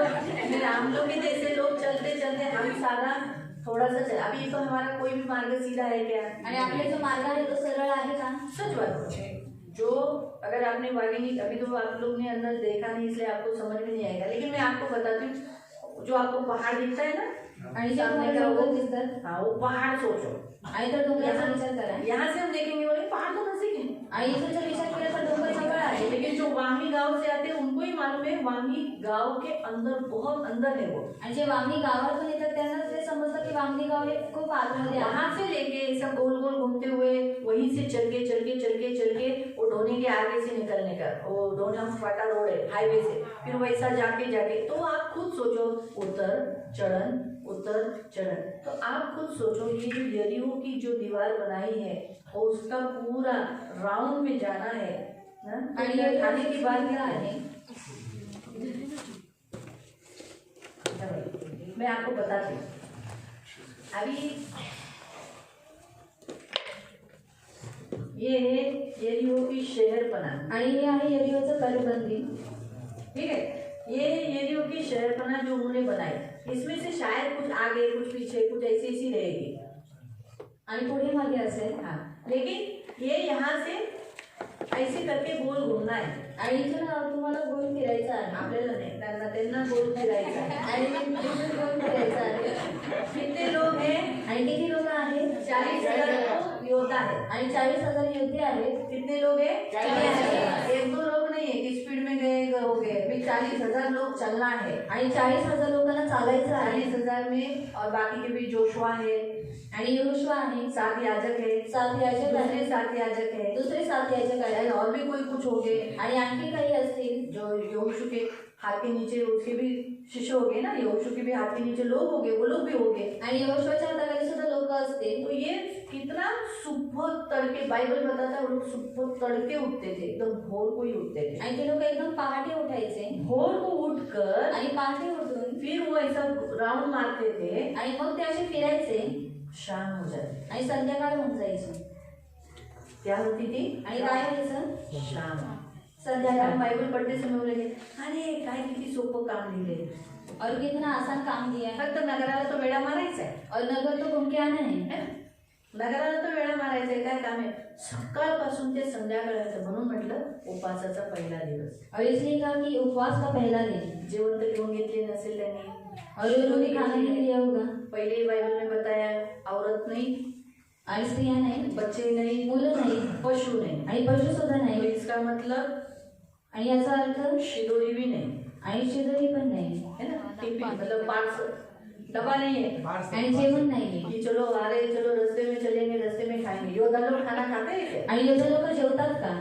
फिर हम लोग भी जैसे लोग चलते चलते हम सारा थोड़ा सा चल, अभी तो हमारा कोई भी मार्ग सीधा है क्या? आणि आपले जो मार्ग आहे तो सरळ आहे का सच बात है। जो अगर आपने वाघिनी, अभी तो आप लोग ने अंदर देखा नहीं इसलिए आपको समझ में नहीं आएगा, लेकिन मैं आपको बताती हूँ, जो आपको पहाड़ दिखता है ना, आणि जे सामने तुम्हाला का वो, डोंगर दिसतात हाँ वो पहाड़ सोचो। आणि तो डोंगराचा विचार करा यहाँ से हम देखेंगे बोले पहाड़ तो नजदीक है, आणि इथून जर विचार केला तर डोंगर जवळ आहे लेकिन जो वांगी गांव से आते हैं उनको ही मालूम है वांगी गांव के अंदर, बहुत अंदर है वो। आणि जे वाघणी गावातून येतात त्यांना ते समजतं की वाघणी गाव हे खूप आतमध्ये आहे वहां से लेके ऐसा गोल गोल घूमते हुए वहीं से चल के वो ढोने के आगे से निकलने का, वो ढोना फाटा रोड है हाईवे से, फिर वैसा जाके तो आप खुद सोचो, उतर चढ़न। तो आप खुद सोचो, ये जो यरीहो की जो दीवार बनाई है और उसका पूरा राउंड में जाना है ना, आणि हे खाने की बात क्या आहे है? मैं आपको बताती हूँ। अभी ये है यरीहो की शहरपना, आणि हे आहे यरीहोचं तटबंदी ठीक है। ये यरीहो की शहरपना जो उन्होंने बनाई, इसमें से शायद कुछ आगे कुछ पीछे कुछ ऐसी रहेगी आणि पुढे मागे असेल हाँ, लेकिन ये यहाँ से ऐसे करके गोल घूमना है। आणि इथून तुम्हाला गोल फिरायचा आहे आपल्याला नाही, त्यांना गोल फिरायचा है। आणि इथून गोल फिरायचा आहे कितने लोग हैं? आणि किती लोक आहेत 40,000 योद्धा है। आणि 40,000 योद्धे आहेत कितने लोग हैं? 40,000। एक दो लोग नहीं है कि स्पीड में गए हो गए, अभी 40,000 लोग चलना है। आणि 40,000 लोकांना चालायचं आहे 40,000 में और बाकी के भी जोशुआ है, आणि यहोशुआ आहे 7 याजक है, 7 याजक दूसरे आहेत 7 याजक है, दुसरे 7 याजक आहेत और भी कोई कुछ हो गए आणि आणखी काही असतील जो यहोशू के हाथ के नीचे उसके भी शिष्य हो गए ना, यहोशू के भी हाथ के नीचे लोग हो गए, वो लोग भी हो गए। आणि यहोशुआच्या हाताखाली सुद्धा लोक असतील तो ये कितना सुबह तड़के, बाइबल बताता है वो लोग सुबह तड़के उठते थे, एकदम भोर को ही उठते थे। आणि ते लोक एकदम पहाटे उठायचे भोर को उठकर आणि पहाटे उठून फिर वो ऐसा राउंड मारते थे, आणि मग ते असे फिरायचे शाम हो जाती, आणि संध्याकाळ होऊन जायची क्या होती थी? आणि काय व्हायचं शाम। संध्याकाळ हम बाइबल पढ़ते समय बोले अरे काय किती सोपं काम दिले, और कितना आसान काम दिया है फक्त नगराला तो वेळा मारायचा आहे, और नगर तो घूम के आना है है ना? नगराला तो वेळा मारायचा आहे, काय काम आहे? सकाळपासून ते संध्याकाळाचं, म्हणून म्हटलं उपासाचा पहिला दिवस। और इसलिए कहा कि उपवास का पहला दिन जेवण तर घेऊन घेतले नसेल त्यांनी, और उन्होंने खाना नहीं लिया होगा पहले ही बाइबल में बताया औरत नहीं, आणि स्त्रिया नाही बच्चे नहीं, मुलं नाही पशु नहीं, आणि पशु सुद्धा तो नाही इसका मतलब आणि याचा अर्थ शिदोरी भी नहीं, आणि शिदोरी पण नाही है ना? टिफिन मतलब पार्सल डब्बा नहीं है आणि जेवण नाहीये कि चलो आ रहे, चलो रास्ते में चलेंगे, रास्ते में खाएंगे। योद्धा लोग खाना खाते हैं क्या? आणि योद्धा लोक जेवतात का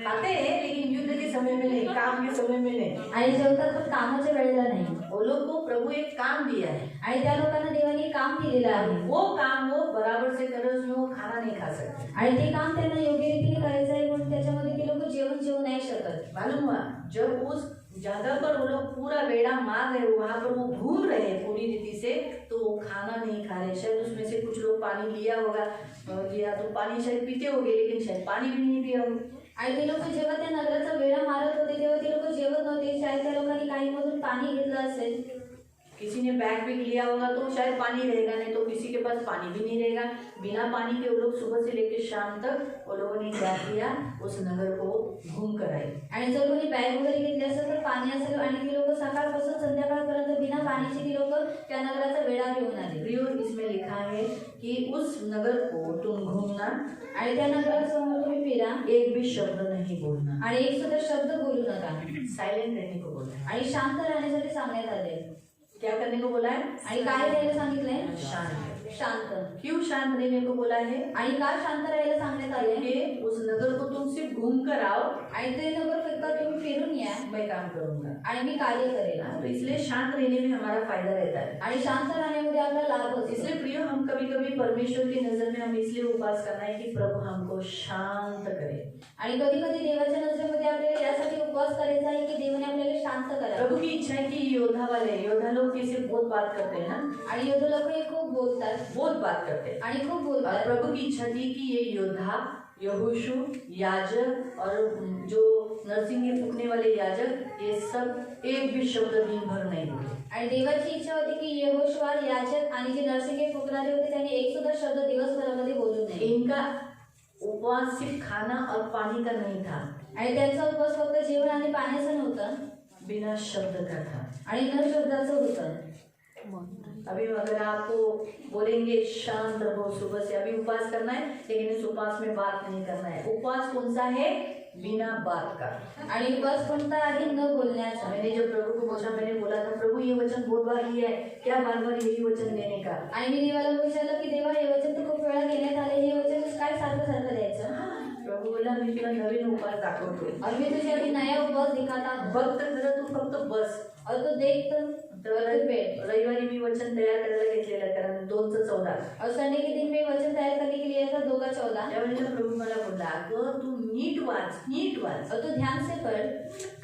खाते हैं, लेकिन युद्ध के समय में नहीं, काम के समय में नहीं। आणि जेवतात पण कामाच्या वेळेला नाही वो लोग को प्रभु एक काम दिया है, आणि त्या लोकांना देवाने काम दिलेलं आहे वो काम वो बराबर से करे, उसमें वो खाना नहीं खा सकते। आणि ते काम त्यांना योग्य रीतीने करायचं आहे म्हणून त्याच्यामध्ये ते लोक जेवण जेवू नाही शकत मालूम हुआ, जब उस जगह पर वो लोग पूरा बेड़ा मार रहे, वहां पर वो घूम रहे हैं पूरी रीति से, तो वो खाना नहीं खा रहे। शायद उसमें से कुछ लोग पानी लिया होगा, लिया तो पानी शायद पीते होंगे, लेकिन शायद पानी भी नहीं पिया होगा। आणि ते लोक जेव्हा त्या नगराचा वेढा मारत होते तेव्हा ते लोक जेवत नव्हते, शायद त्या लोकांनी काही मधून पाणी घेतलं असेल किसी ने बैग भी लिया होगा तो शायद पानी रहेगा, नहीं तो किसी के पास पानी भी नहीं रहेगा। बिना पानी के वो लोग सुबह से लेकर शाम तक वो लोगों ने क्या किया, उस नगर को घूम कर आए। आणि जर कोणी बॅग वगैरे घेतली असेल तर पाणी असेल आणि ती लोक सकाळपासून संध्याकाळपर्यंत बिना पाण्याची ती लोक त्या नगराचा वेढा घेऊन आले। प्रियो, इसमें लिखा है कि उस नगर को तुम घूमना आणि त्या नगरासमोर तुम्ही फिरा एक भी शब्द नहीं बोलना, आणि एक सुद्धा शब्द बोलू नका साइलेंट रहने को बोला है। आणि शांत राहण्यासाठी सांगण्यात आले। क्या करने को बोला है? आणि काय राहायला सांगितलंय? शांत। शांत। क्यों शांत रहने को बोला है? आणि का शांत राहायला सांगण्यात आले? कि उस नगर को तुम सिर्फ घूम कर आओ, आणि ते नगर फक्त तुम्ही फिरून या मैं काम करूंगा। आणि मी कार्य करेल। तो इसलिए शांत रहने में हमारा फायदा रहता है। आणि शांत राहण्यामध्ये आपला लाभ होतो। इसलिए प्रियो, हम कभी कभी परमेश्वर की नजर में हम इसलिए उपवास करना है कि प्रभु हमको शांत करे। आणि कधी कधी देवाच्या नजरेमध्ये आपल्याला यासाठी उपवास करायचा आहे की देवाने आपल्याला शांत करावे। प्रभु की इच्छा है कि योद्धा लोग किसी बहुत बात करते हैं ना, आणि योद्धा लोक हे खूप बोलतात बहुत बात करते हैं। आणि खूप और बोलतात। प्रभु की इच्छा थी कि ये योद्धा, यहोशू, याजक और जो नरसिंगे फूकने वाले याजक, ये सब एक भी शब्द दिन भर नहीं बोले। आणि देवाची इच्छा होती की यहोशुआ, याजक आणि जे नरसिंगे फुकणारे होते त्यांनी एक सुद्धा शब्द दिवसभरामध्ये बोलू नये। इनका उपवास सिर्फ खाना और पानी का नहीं था, आणि त्यांचा उपवास फक्त जेवण आणि पाण्याचं नव्हतं, बिना शब्द का था। आणि न शब्दाचं होतं। अभी अगर आपको बोलेंगे शांत रहो सुबह से, अभी उपवास करना है, लेकिन इस उपवास में बात नहीं करना है। उपवास कौन सा है? बिना बात का। आणि उपवास कोणता आहे? न बोलण्याचा। मैंने जब प्रभु को पूछा, मैंने बोला था प्रभु ये वचन बहुत बार लिया है, क्या बार बार यही वचन देने का? आणि मी देवाला विचारलं की देवा हे वचन तर खूप वेळा घेण्यात आले, हे वचन काय सारखं सारखं द्यायचं? प्रभु बोला, मी तुला नवीन उपवास दाखवतो, और मी तुझे अभी नया उपवास दिखाता हूं, फक्त जरा तू फक्त बस। और तू देख तर रविवारी मी वचन तयार करायला घेतलेलं, कारण 2:14। और संडे के दिन में वचन तैयार करने के लिए था 2:14। त्यावेळेला प्रभू मला बोलला, अगं तू नीट वाच, और तू ध्यान से पढ़।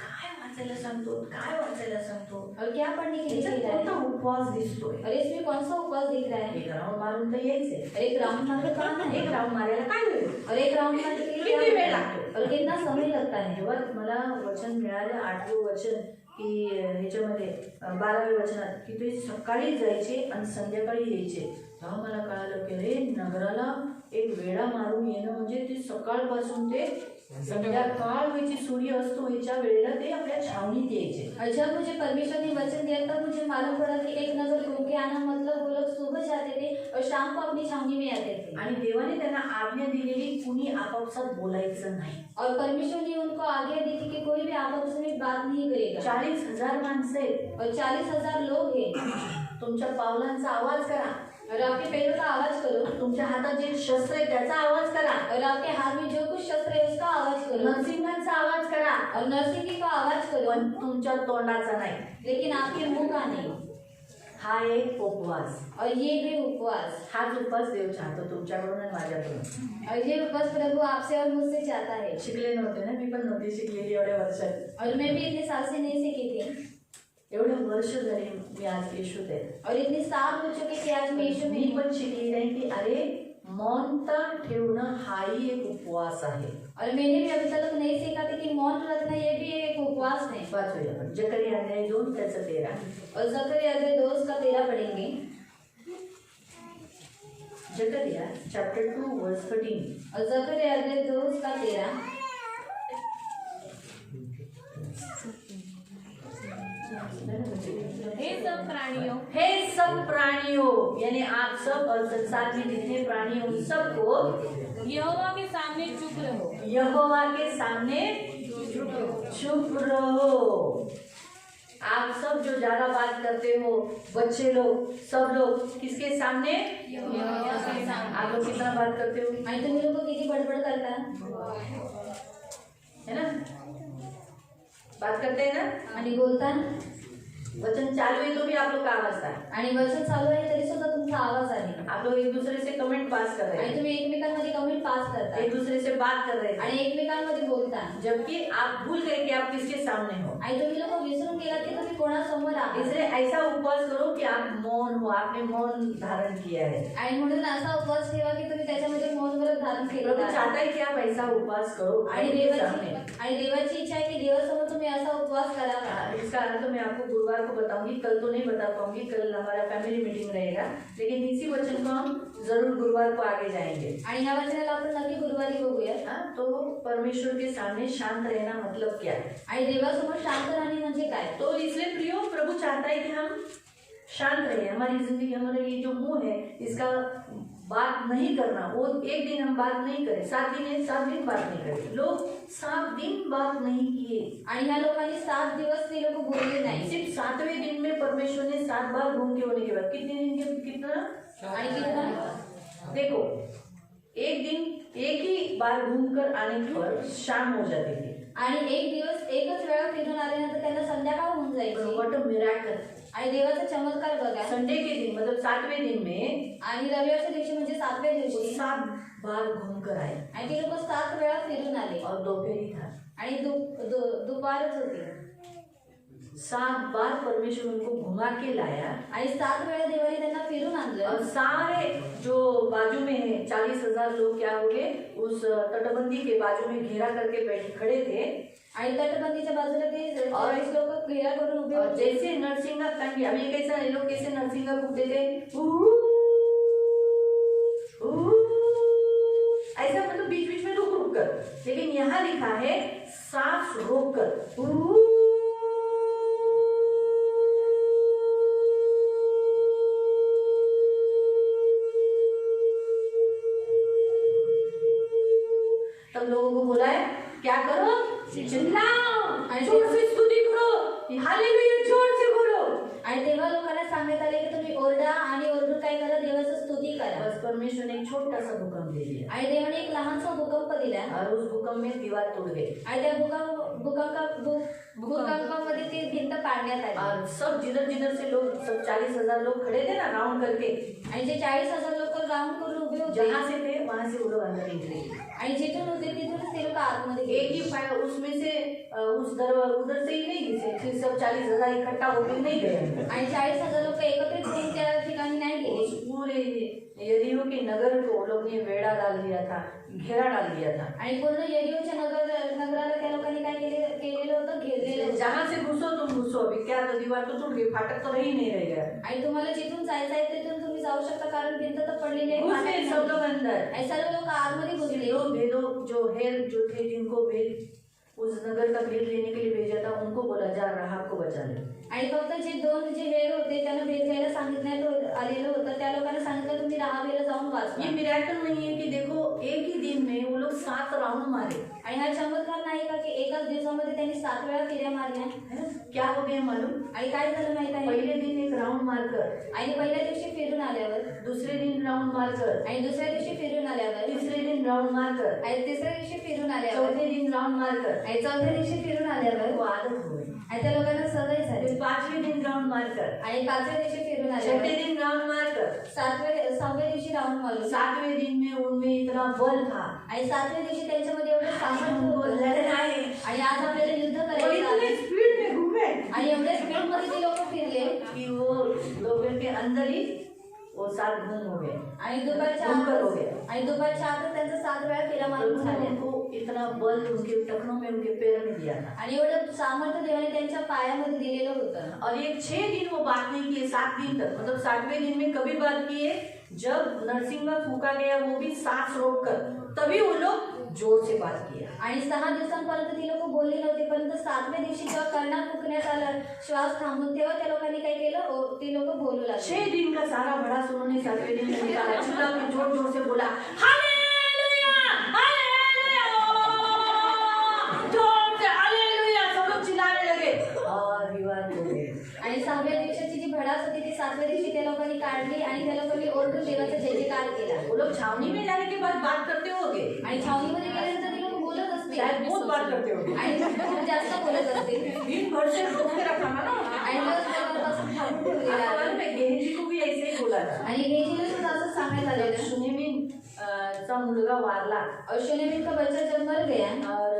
काय वाचायला सांगतो, और क्या पढ़ने के लिए याच्यात कह रहा कोणता है? उपवास दिसतोय? और इसमें कौन सा उपवास दिख रहा है? एक राऊंड मारून तर यायचंय। और एक राउंड मारने का काम है। एक राऊंड मारायला काय होईल? और एक राउंड मारने के लिए किती वेळ क्या लागतो? होता है? और कितना समय लगता है? जेव्हा मला वचन मिळालं 8वें वचन की ह्याच्यामध्ये 12व्या वचनात की ते सकाळी जायचे आणि संध्याकाळी यायचे, तेव्हा मला कळालं की अरे नगराला एक वेळा मारून येणं म्हणजे ते सकाळपासून ते संध्याकाळ व्हायची, सूर्य अस्त व्हायच्या वेळेला ते आपल्या छावणीत यायचे। और जब मुझे परमेश्वर ने वचन दिया तब मुझे मालूम पड़ा कि एक नगर घूम के आना मतलब वो लोग सुबह जाते थे और शाम को अपनी छावनी में आते थे। आणि देवाने त्यांना आज्ञा दिलेली, कुणी आपापसात बोलायचं नाही। और परमेश्वर ने उनको आज्ञा दी थी कि कोई भी आपस में बात नहीं करेगा। 40,000 माणसं आहेत और 40,000 लोग हैं। तुमच्या पावलांचा आवाज करा, और आपके पैरों का आवाज करो, तुमच्या हातात जे शस्त्र आहे त्याचा आवाज करा, और आपके हाथ में जो कुछ शस्त्र है उसका आवाज करो, नरसिंहांचा आवाज करा, और नरसिंगी का आवाज करो, पण तुमच्या तोंडाचा नाही। लेकिन आपके मुंह का नहीं। हा एक उपवास, और ये है उपवास। हाच उपवास देव चाहतो तुमच्याकडून आणि माझ्याकडून। और ये उपवास प्रभु आपसे और मुझसे चाहता है। शिकले नव्हते ना, मी पण नव्हती शिकलेली एवढ्या वर्षात। और मैं भी इतने साल से नहीं सीखी थी, एवढे वर्ष झाले मी आज येशूत आहे, और इतने साल हो चुके कि आज मैं यीशु मी में। पण शिकली नाही की अरे मौनता ठेवणं हाही एक उपवास आहे। और मैंने भी अभी तक नहीं सीखा था कि मौन रखना ये भी एक उपवास है। वाचूया आपण जकरिया अध्याय 2 त्याचं 13। और जकरिया अध्याय 2 का 13 पढ़ेंगे। जकरिया चैप्टर 2 वर्स 13। और जकरिया अध्याय 2 का 13। हे सब प्राणियों, यानी आप सब और संसार में जितने प्राणी हैं उन सबको यहोवा के सामने चुप रहो। यहोवा के सामने चुप रहो। आप सब जो ज्यादा बात करते हो, बच्चे लोग, सब लोग किसके सामने? यहोवा के सामने। आप लोग कितना बात करते हो? आणि तुम्ही लोक किती बडबड करता? है ना, बात करते हैं ना, आणि बोलता। वचन चालू है तो भी आप लोग का आवाज था। आणि वचन चालू आहे तरी सुद्धा तुमचा आवाज आहे। आप लोग एक दूसरे से कमेंट पास कर रहे आणि हैं, तुम्ही एकमेकांमध्ये कमेंट पास करता एक दूसरे से बात कर रहे हैं, आणि एकमेकांमध्ये बोलता। जबकि आप भूल गए कि आप किसके सामने हो। आणि तुम्ही लोक विसरून गेलात की तुम्ही कोणासमोर आहात। इसलिए ऐसा उपवास करो कि आप मौन हो, आपने मौन धारण किया है। आणि म्हणून असा उपवास ठेवा की तुम्ही त्याच्यामध्ये मौन व्रत धारण केलं प्रभु आहे। चाहता है कि आप ऐसा उपवास करो आणि उनके सामने। देवाची इच्छा आहे की देवासमोर तुम्ही असा उपवास करावा। इसका अर्थ मैं आपको गुरुवार आपको बताऊंगी, कल तो नहीं बता पाऊंगी, कल हमारा फैमिली मीटिंग रहेगा, लेकिन इसी वचन को हम जरूर गुरुवार को आगे जाएंगे। आणि ह्या वचनाला आपण नक्की गुरुवारी बघूया। हाँ, तो परमेश्वर के सामने शांत रहना मतलब क्या है? आणि देवासमोर शांत राहणे म्हणजे काय? तो इसलिए प्रियो, प्रभु चाहता है कि हम शांत रहे। हमारी जिंदगी, हमारा ये जो मुंह है, इसका बात नहीं करना। वो एक दिन हम बात नहीं करें, 7 दिन है, 7 दिन बात नहीं करें। लोग 7 दिन बात नहीं किए, आणि ह्या लोकांनी 7 दिवस ते लोक बोलले नाही। सिर्फ 7वें दिन में परमेश्वर ने 7 बार घूम के होने के बाद कितने दिन के कितना आणि कितना देखो, एक दिन एक ही बार घूमकर आने पर शाम हो जाती थी। आणि एक दिवस एकच वेळा फिरून आल्यानंतर त्यांना संध्याकाळ होऊन जायची। What a miracle! आणि देवाचा चमत्कार बघा, संडे के दिन मतलब 7वें दिन में आणि रविवारच्या दिवशी म्हणजे 7व्या वो दिवशी 7 बार घूम कर आए आणि ते लोक 7 वेळा फिरून आले और दोपहरी था। आणि दुपारच होती 7 बार परमेश्वर उनको घुमा के लाया आणि 7 वेळा देवाने त्यांना फिरून और आणलं। सारे जो बाजू में है 40,000 लोग क्या हो गए, उस तटबंदी के बाजू में घेरा करके बैठे खड़े थे। आणि तटबंदीच्या बाजूला ते 40 लोक घेरा करून उभे और होते। जैसे नरसिंगा कांडी, अभी कैसा ये लोग कैसे नरसिंगा फूकते थे, ऐसा मतलब बीच बीच में रुक रुक कर, लेकिन यहाँ लिखा है सांस रोक कर। तब लोगों को बोला है क्या करो, चिल्लाओ, जोर से स्तुति करो, हालेलुया जोर से बोलो। आणि तेव्हा लोकांना सांगण्यात आले की तुम्ही ओरडा आणि ओरडून काय करा, देवाचं स्तुती करा। बस परमेश्वर ने एक छोटा सा भूकंप दे दिया आणि देवाने एक लहानसा भूकंप दिला और उस भूकंप में दीवार टूट गई आणि त्या भूकंपामध्ये ती भिंत पाडण्यात आली। और सब जिधर जिधर से लोग, सब 40,000 लोग खड़े थे ना राउंड करके, आणि जे 40,000 लोक राऊंड करून उभे होते जहाँ से थे वहां से वो लोग अंदर निकले। आणि जिथून होते तिथूनच ते लोक आतमध्ये एक गेले। ही फायर उसमें से उस दरवाजा उधर से ही नहीं घुसे, फिर सब 40,000 इकट्ठा होकर नहीं गए अंदर। आणि 40,000 लोक एकत्रित होऊन त्या ठिकाणी नाही उस गेले। पूरे यरीहो के नगर को लोग ने वेड़ा डाल दिया था, घेरा डाल दिया था। आणि पूर्ण यरीहोच्या नगराला त्या लोकांनी काय केलेलं होतं, घेरलेलं होतं। जहाँ से घुसो तुम घुसो, अभी क्या तो दीवार तो टूट गई, फाटक तो रही नहीं रह गया। आणि तुम्हाला जिथून जायचं आहे तिथून तुम्ही जाऊ शकता, कारण भिंत तर पडलेली आहे। घुस गए सब लोग अंदर। आणि सर्व लोक आतमध्ये घुसले। जो भेदों जो हेर जो थे, जिनको भेद उस नगर का भेद लेने के लिए भेजा था, उनको बोला जा राहाब को बचा ले। आणि फक्त जे 2 जे हेर होते त्यांना भेद घ्यायला सांगितण्यात आलेलं होतं, त्या लोकांना सांगितलं तुम्ही राहावेला जाऊन वाचवा। ये मिरेकल नहीं है कि देखो एक ही दिन में वो लोग 7 राउंड मारे, आणि हा चमत्कार नाही का की एकाच दिवसामध्ये त्यांनी 7 वेळा फेऱ्या मारल्या। है ना? क्या हो गया मालूम? आणि काय झालं माहित आहे? पहले दिन एक राउंड मारकर, आणि पहिल्या दिवशी फिरून आल्यावर, दूसरे दिन राउंड मारकर, आणि दुसऱ्या दिवशी फिरून आल्यावर, तीसरे दिन राउंड मारकर, आणि तिसऱ्या दिवशी फिरून आल्यावर, चौथे दिन राउंड मारकर, आणि चौथ्या दिवशी फिरून आल्यावर, वो आदत हो गई। आणि त्या लोकांना सवय झाली। फिर 5वें दिन राउंड मारकर, आणि 5व्या दिवशी फिरून छठे आल्यावर, दिन राउंड मारकर, 6व्या दिवशी राऊंड मारलो। 7वें दिन में उनमें इतना बल था, आणि 7व्या दिवशी त्यांच्यामध्ये एवढं आज सामर्थ्य हमको होतं, लड़ना है, आणि आज आपल्याला युद्ध और करायचं आहे। इतने स्पीड में घूमे आणि एवढ्या स्पीड मध्ये ते लोक फिरले कि वो लोगों के अंदर ही वो 7 घूम हो गए। आणि दुपारच्या घुमकर हो गया। आणि दुपारच्या आत त्यांचा 7 वेळा फेरा मारून प्रभु ने झाले। उनको इतना बल उनके टखनों में, उनके पैर में दिया था। आणि एवढं सामर्थ्य देवाने त्यांच्या पायामध्ये दिलेलं होतं। और ये 6 दिन वो बात नहीं किए, 7 दिन तक, मतलब 7वें दिन में कभी बात किए जब नरसिंगा फूका गया, वो भी सांस रोक कर, तभी वो लोग जोर से बात किया। आणि 6 दिवसांपर्यंत ती लोक बोलले नव्हते, परंतु 7व्या दिवशी जेव्हा कर्णात फुकण्यात आलं श्वास थांबून, तेव्हा त्या लोकांनी काय केलं, ती लोक बोलू लागले। 6 दिन का सारा भड़ास उन्होंने 7वें दिन में निकाला, चिल्ला के जोर जोर से बोला हालेलुया हालेलुया, जोर से हालेलुया, सब लोग चिल्लाने लगे और विवाद हो गए। आणि 6व्या दिवसाची जी भडास होती ती 7व्या दिवशी त्या लोकांनी काढली आणि त्या लोकांनी ओरडून देवाचा जय जयकार केला। वो लोग छावनी में जाने के बाद बात करते होंगे, आणि छावणीमध्ये गेल्यानंतर ते लोक बोलत असतील, शायद बहुत बात करते होंगे, आणि खूप जास्त बोलत असतील, दिन भर से रोक के रखा था ना। आणि दिवसभरापासून थांबून ठेवलेलं आपको आहे। मालूम है गेहजी को भी ऐसे ही बोला था। आणि गेजीला सुद्धा असं सांगण्यात आलेलं, सुनेमिन चा मुलगा वारला और शुनेमिन का बच्चा जब मर गया और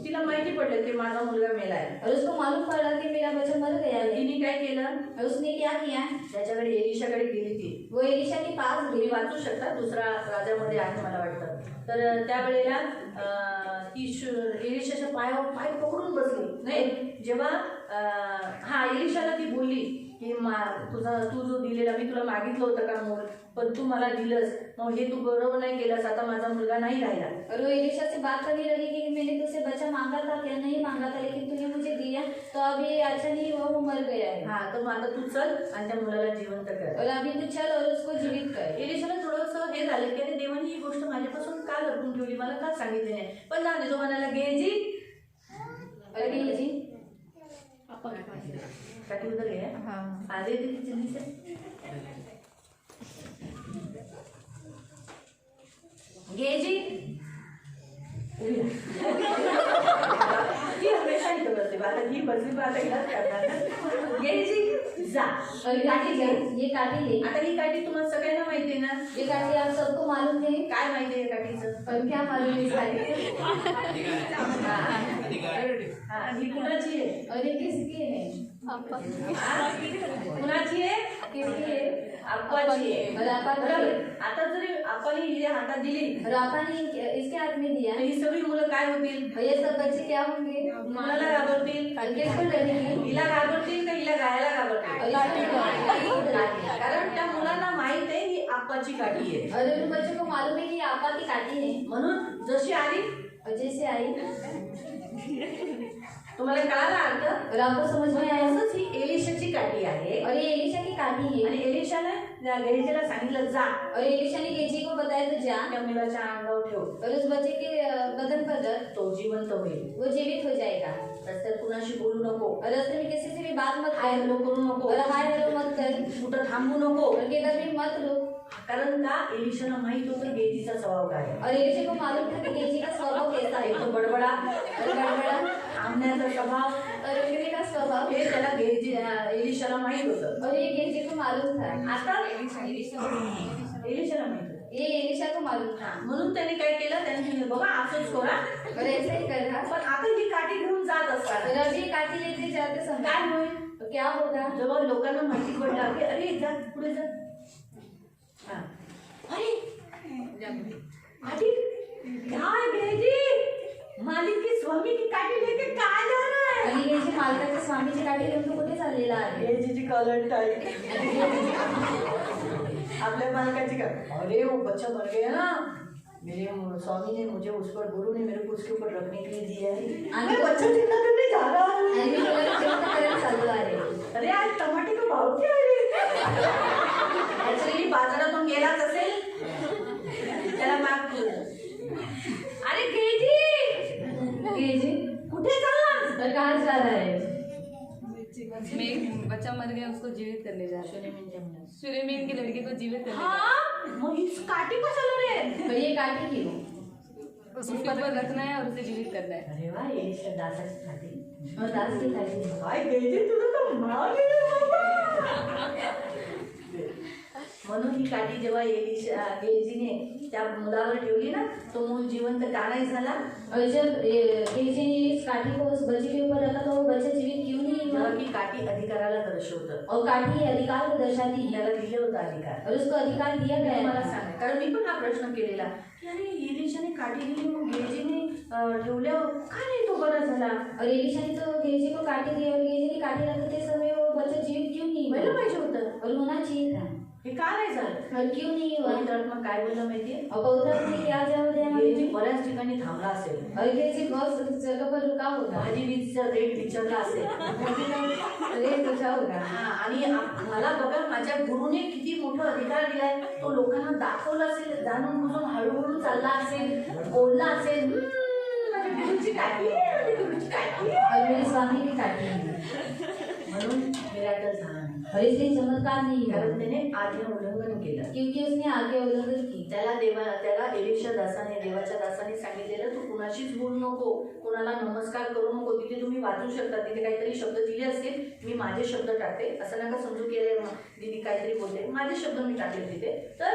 तिला माहिती पडलं की माझा मुलगा मेलाय, और उसको मालूम पड़ा कि मेरा बच्चा मर गया है। तिने काय केलं, और उसने क्या किया, त्याच्याकडे एलिशाकडे गेली ती। वो एलिशा के पास तुम्ही गई। वाचू शकता, दुसरा राजामध्ये आहे मला वाटतं। तर त्यावेळेला ती एलिशाच्या पायावर पाय पकडून बसली नाही जेव्हा एलिशाला ती बोलली की तू जो दिलेला मी तुला मागितलं होतं का मूल पण तू मला दिलंस मग हे तू बरोबर नाही केलंस आता माझा मुलगा नहीं राहिला। और वो एलिशा से बात करने लगी कि मैंने तुझसे बच्चा मांगा था क्या नहीं मांगा था लेकिन तूने मुझे दिया तो अभी अच्छा नहीं हुआ वो मर गया है। हाँ तर मग आता तू चल आणि त्या मुलाला जिवंत कर। और अभी तू चल और उसको जीवित कर। एलिशाला थोडंसं हे झालं की अरे देवाने ही गोष्ट माझ्यापासून का लपवून ठेवली मला का सांगितली नाही पण जाणे तो म्हणाला गेजी और गेजी काटी उधर गया आधे दी जल्दी से गेजी ही हमेशा ही करते बात ही बसली बात हिलाच करणार गेजी जा और काटी ले ये काटी ले। आता ही काठी तुम्हाला सगळ्यांना माहिती आहे ना ये काटी आप सबको मालूम है काय माहिती आहे काठीचं और क्या मालूम है इस काटी हा ही कुणाची आहे और ये किसकी है कुणाची आहे किसकी है आपाची आहे और आपा बरोबर आता जरी आपण हिच्या हातात दिली और आपा ने इसके हाथ में दिया तर ही सगळी मुलं काय होतील और ये सब बच्चे क्या होंगे मुलाला घाबरतील किसको डरेंगे हिला घाबरतील का हिला गायला घाबरतील कारण त्या मुलांना माहित आहे ही आपाची काठी आहे और उन बच्चों को मालूम है कि ये आपा की काटी है म्हणून जशी आली और जैसे आई तुम्हाला कळाला अर्थ और आपको समझ में आया तसंच ही एलिशाची काठी आहे और ये एलिशा की काटी है आणि एलिशाने गेहजीला सांगितलं जा और एलिशा ने गेजी को बताया तो जा त्या मुलाच्या अंगावर ठेव और उस बच्चे के बदन पर रख तो जिवंत होईल वो जीवित हो जाएगा रस्त्यात कुणाशी बोलू नको और रास्ते में किसी से भी बात मत हाय कर हॅलो करू नको और हाय हेलो मत कर कुठं थांबू नको और किधर भी मत रुक कारण का एलिशाला माहित होतं गेजीचा स्वभाव काय आहे और एलिशा को मालूम था कि गेजी का स्वभाव कैसा है एक तो बडबडा और गड़बड़ा आमण्याचा स्वभाव और उंगली का स्वभाव हे त्याला एलिशाला माहित होतं और ये गेजी को मालूम था आता एलिशाला माहित होतं ये एलिशा को मालूम था म्हणून त्याने काय केलं त्याने सांगितलं बघा असंच करा और ऐसे ही कर रहा पण आता ही काठी घेऊन जात असतात और अभी काटी लेते जाते समय काय होईल तो क्या होगा जेव्हा लोकांना माहिती पडलं की अरे जा पुढे जा हा. अरे काठी काय गेजी मालिक की स्वामी की काठी लेके काय जा रहा है आणि गेजी मालकाच्या स्वामीची काठी घेऊन तो कुठे चाललेला आहे गेजीची कॉलर टाईट आपल्या मालकाची का अरे वो बच्चा मर गया ना मेरे स्वामी ने मुझे उस पर गुरु ने मेरे को उसके ऊपर रखने के लिए दिया है मैं बच्चा जिंदा करने जा रहा हूँ आणि मी तुला जिवंत करायला चाललो आहे अरे आज टमाटे का भाव क्या है ऍक्च्युअली बाजारातून गेलाच असेल त्याला माग अरे गेजी गेजी कुठे चाललास और कहाँ जा रहा है मैं बच्चा मर गया उसको जीवित करने जा रहा है सुलेमान की लड़की को जीवित करने जा रहा हाँ मग ही काठी कशाला रे और ये काटी क्यों है। उसके ऊपर रखना है और उसे जीवित करना है। अरे वा एलिशा दासाची काठी और दास की काटी काय गेजी तुझं तर माग आहे रे बाबा. म्हणून ही काठी जेव्हा गेजीने त्या मुलावर ठेवली ना तो मूल जिवंत का नाही झाला और जब गेजी ने इस काठी को उस बच्चे के ऊपर रखा तो वो बच्चा जीवित क्यों नहीं हुआ तेव्हा की काठी अधिकाराला दर्शवतं और काठी अधिकार को दर्शाती है याला दिले होता अधिकार और उसको अधिकार दिया गया मला है सांगा कारण मी पण हा प्रश्न केलेला की अरे एलिशाने काठी दिली मग गेजीने ठेवल्यावर का नाही तो बरा झाला और एलिशा ने तो गेजी को काटी दी और गेजी ने काटी रखते समय वो बच्चा जीवित क्यों नहीं व्हायला हुआ पाहिजे होतं और होना चाहिए था हे का नाही झालं और क्यों नहीं हुआ पवित्र आत्मा काय बोललं माहितीये और पवित्र आत्मा ने क्या जवाब दिया गेजी हमें बऱ्याच ठिकाणी थांबला असेल और गेजी बहुत जगह पर रुका होगा भाजी वीजचा रेट विचारला असेल रेट पूछा होगा हा, आणि मला बघा माझ्या गुरुने किती मोठा अधिकार दिलाय तो लोकांना दाखवला असेल जाणून बुजून हळूहळू चालला असेल बोलला असेल माझ्या गुरुची काठी आहे, माझ्या गुरुची काठी आहे." और मेरे स्वामी की काटी है म्हणून मिराकल झाला नाही और इसलिए चमत्कार नहीं हुआ कारण त्याने आज्ञा उल्लंघन केलं क्योंकि उसने आगे उल्लंघन की त्याला एलिशा दासाने देवाच्या दासाने सांगितलेलं तू कुणाशीच बोलू नको कुणाला नमस्कार करू नको तिथे तुम्ही वाचू शकता तिथे काहीतरी शब्द दिले असतील मी माझे शब्द टाकते असं नका समजू केले दीदी काहीतरी बोलते माझे शब्द मी टाकले तिथे तर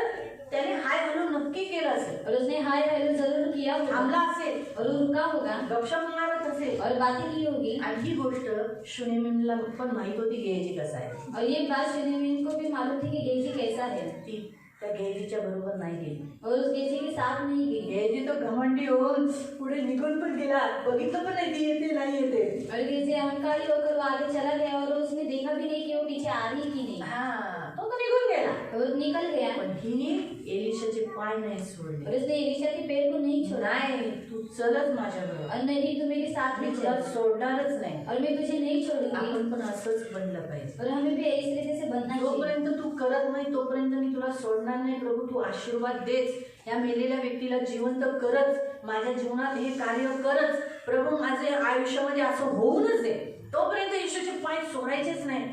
त्याने हाय हॅलो नक्की केलं असेल और उसने हाय हेलो जरूर किया होगा थांबला असेल और वो रुका होगा गपशप मारत असेल और बातें की होगी आणि ही गोष्ट शुनेमीला पण माहित होती गेजी कसा आहे और ये बात सुनेमिन को भी मालूम थी कि गेजी कैसा है ती त्या गेजीच्या बरोबर नाही गेली. और उस गेजी के साथ नहीं गई. गेजी तो घमंडी होऊन पुढे निघून पण गेला, बघितलं पण नाही ती येते नाही येते. और गेजी अहंकारी होकर वो आगे चला गया और उसने देखा भी नहीं कि वो पीछे आ रही कि नहीं. हा, तो निघून गेला. वो निकल गया पण हिने एलिशाचे पाय नाही सोडले. और उसने एलिशा के पैर को नहीं छोड़ा. नाही, तू चलच माझ्याबरोबर, और नहीं, तू मेरे साथ मी नहीं तुला चल सोडणारच नाही. और मैं तुझे नहीं छोड़ूंगी. आपण पण असंच बनलं पाहिजे. और हमें भी इस तरीके से बनना चाहिए. जोपर्यंत तू करत नाही तोपर्यंत मी तुला सोडणार नाही. प्रभू तू आशीर्वाद देच, या मेलेल्या व्यक्तीला जिवंत करच, माझ्या जीवनात हे कार्य करच. प्रभू माझे आयुष्यामध्ये असं होऊनच दे. तोपर्यंत येशूचे पाय सोडायचेच नाही.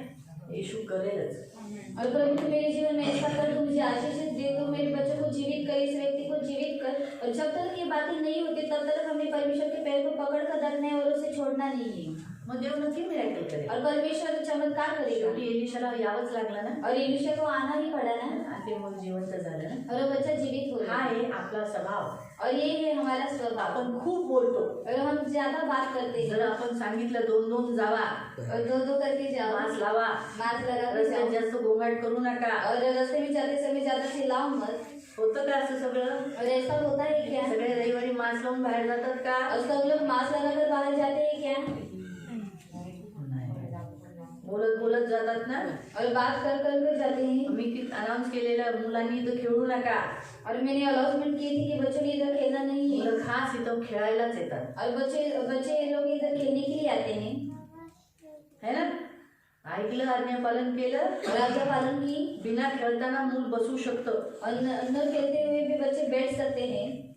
येशू करेलच. और प्रभु तू मेरे जीवन में ऐसा कर, तू मुझे आशीष दे, तू मेरे बच्चों को जीवित कर, इस व्यक्ति को जीवित कर. और जब तक ये बातें नहीं होती तब तक हमें परमेश्वर के पैर को पकड़ कर रखना है और उसे छोड़ना नहीं है. मग देव नक्की मिराकल करेल. और परमेश्वर चमत्कार करेगा. शेवटी एलिशाला यावंच लागलं ना, और एलिशा को आना ही पड़ा ना, आणि ते मग जिवंत झालं ना. और वो बच्चा जीवित हो हा गया. आहे आपला स्वभाव. और ये है हमारा स्वभाव. आपण खूप बोलतो. और हम ज्यादा बात करते हैं. जर आपण सांगितलं 2-2 जावा, और दो करके जाओ, मास्क लावा, मास्क लगा के रस्त्यात जाओ, जास्त गोंगाट करू नका. और रास्ते में जाते समय ज्यादा चिल्लाओ मत. होतं का असं सगळं? और ऐसा होता है क्या? सगळे रविवारी मास्क लावून बाहेर जातात का? और सब लोग मास्क लगाकर बाहर जाते हैं क्या? बोलत बोलत जातात ना. और बात कर कर जाते हैं. मी अनाउन्स केलेलं मुलांनी इथं खेळू नका. और मैंने अनाउंसमेंट की थी कि बच्चों ने इधर खेलना नहीं है. मुलं खास इथं खेळायलाच येतात, और बच्चे लोग इधर खेलने के लिए आते हैं. है ना. ऐकलं, आज्ञापालन केलं, और आज्ञा पालन की. बिना खेळताना मूल बसू शकतं. और न खेलते हुए भी बच्चे बैठ सकते हैं.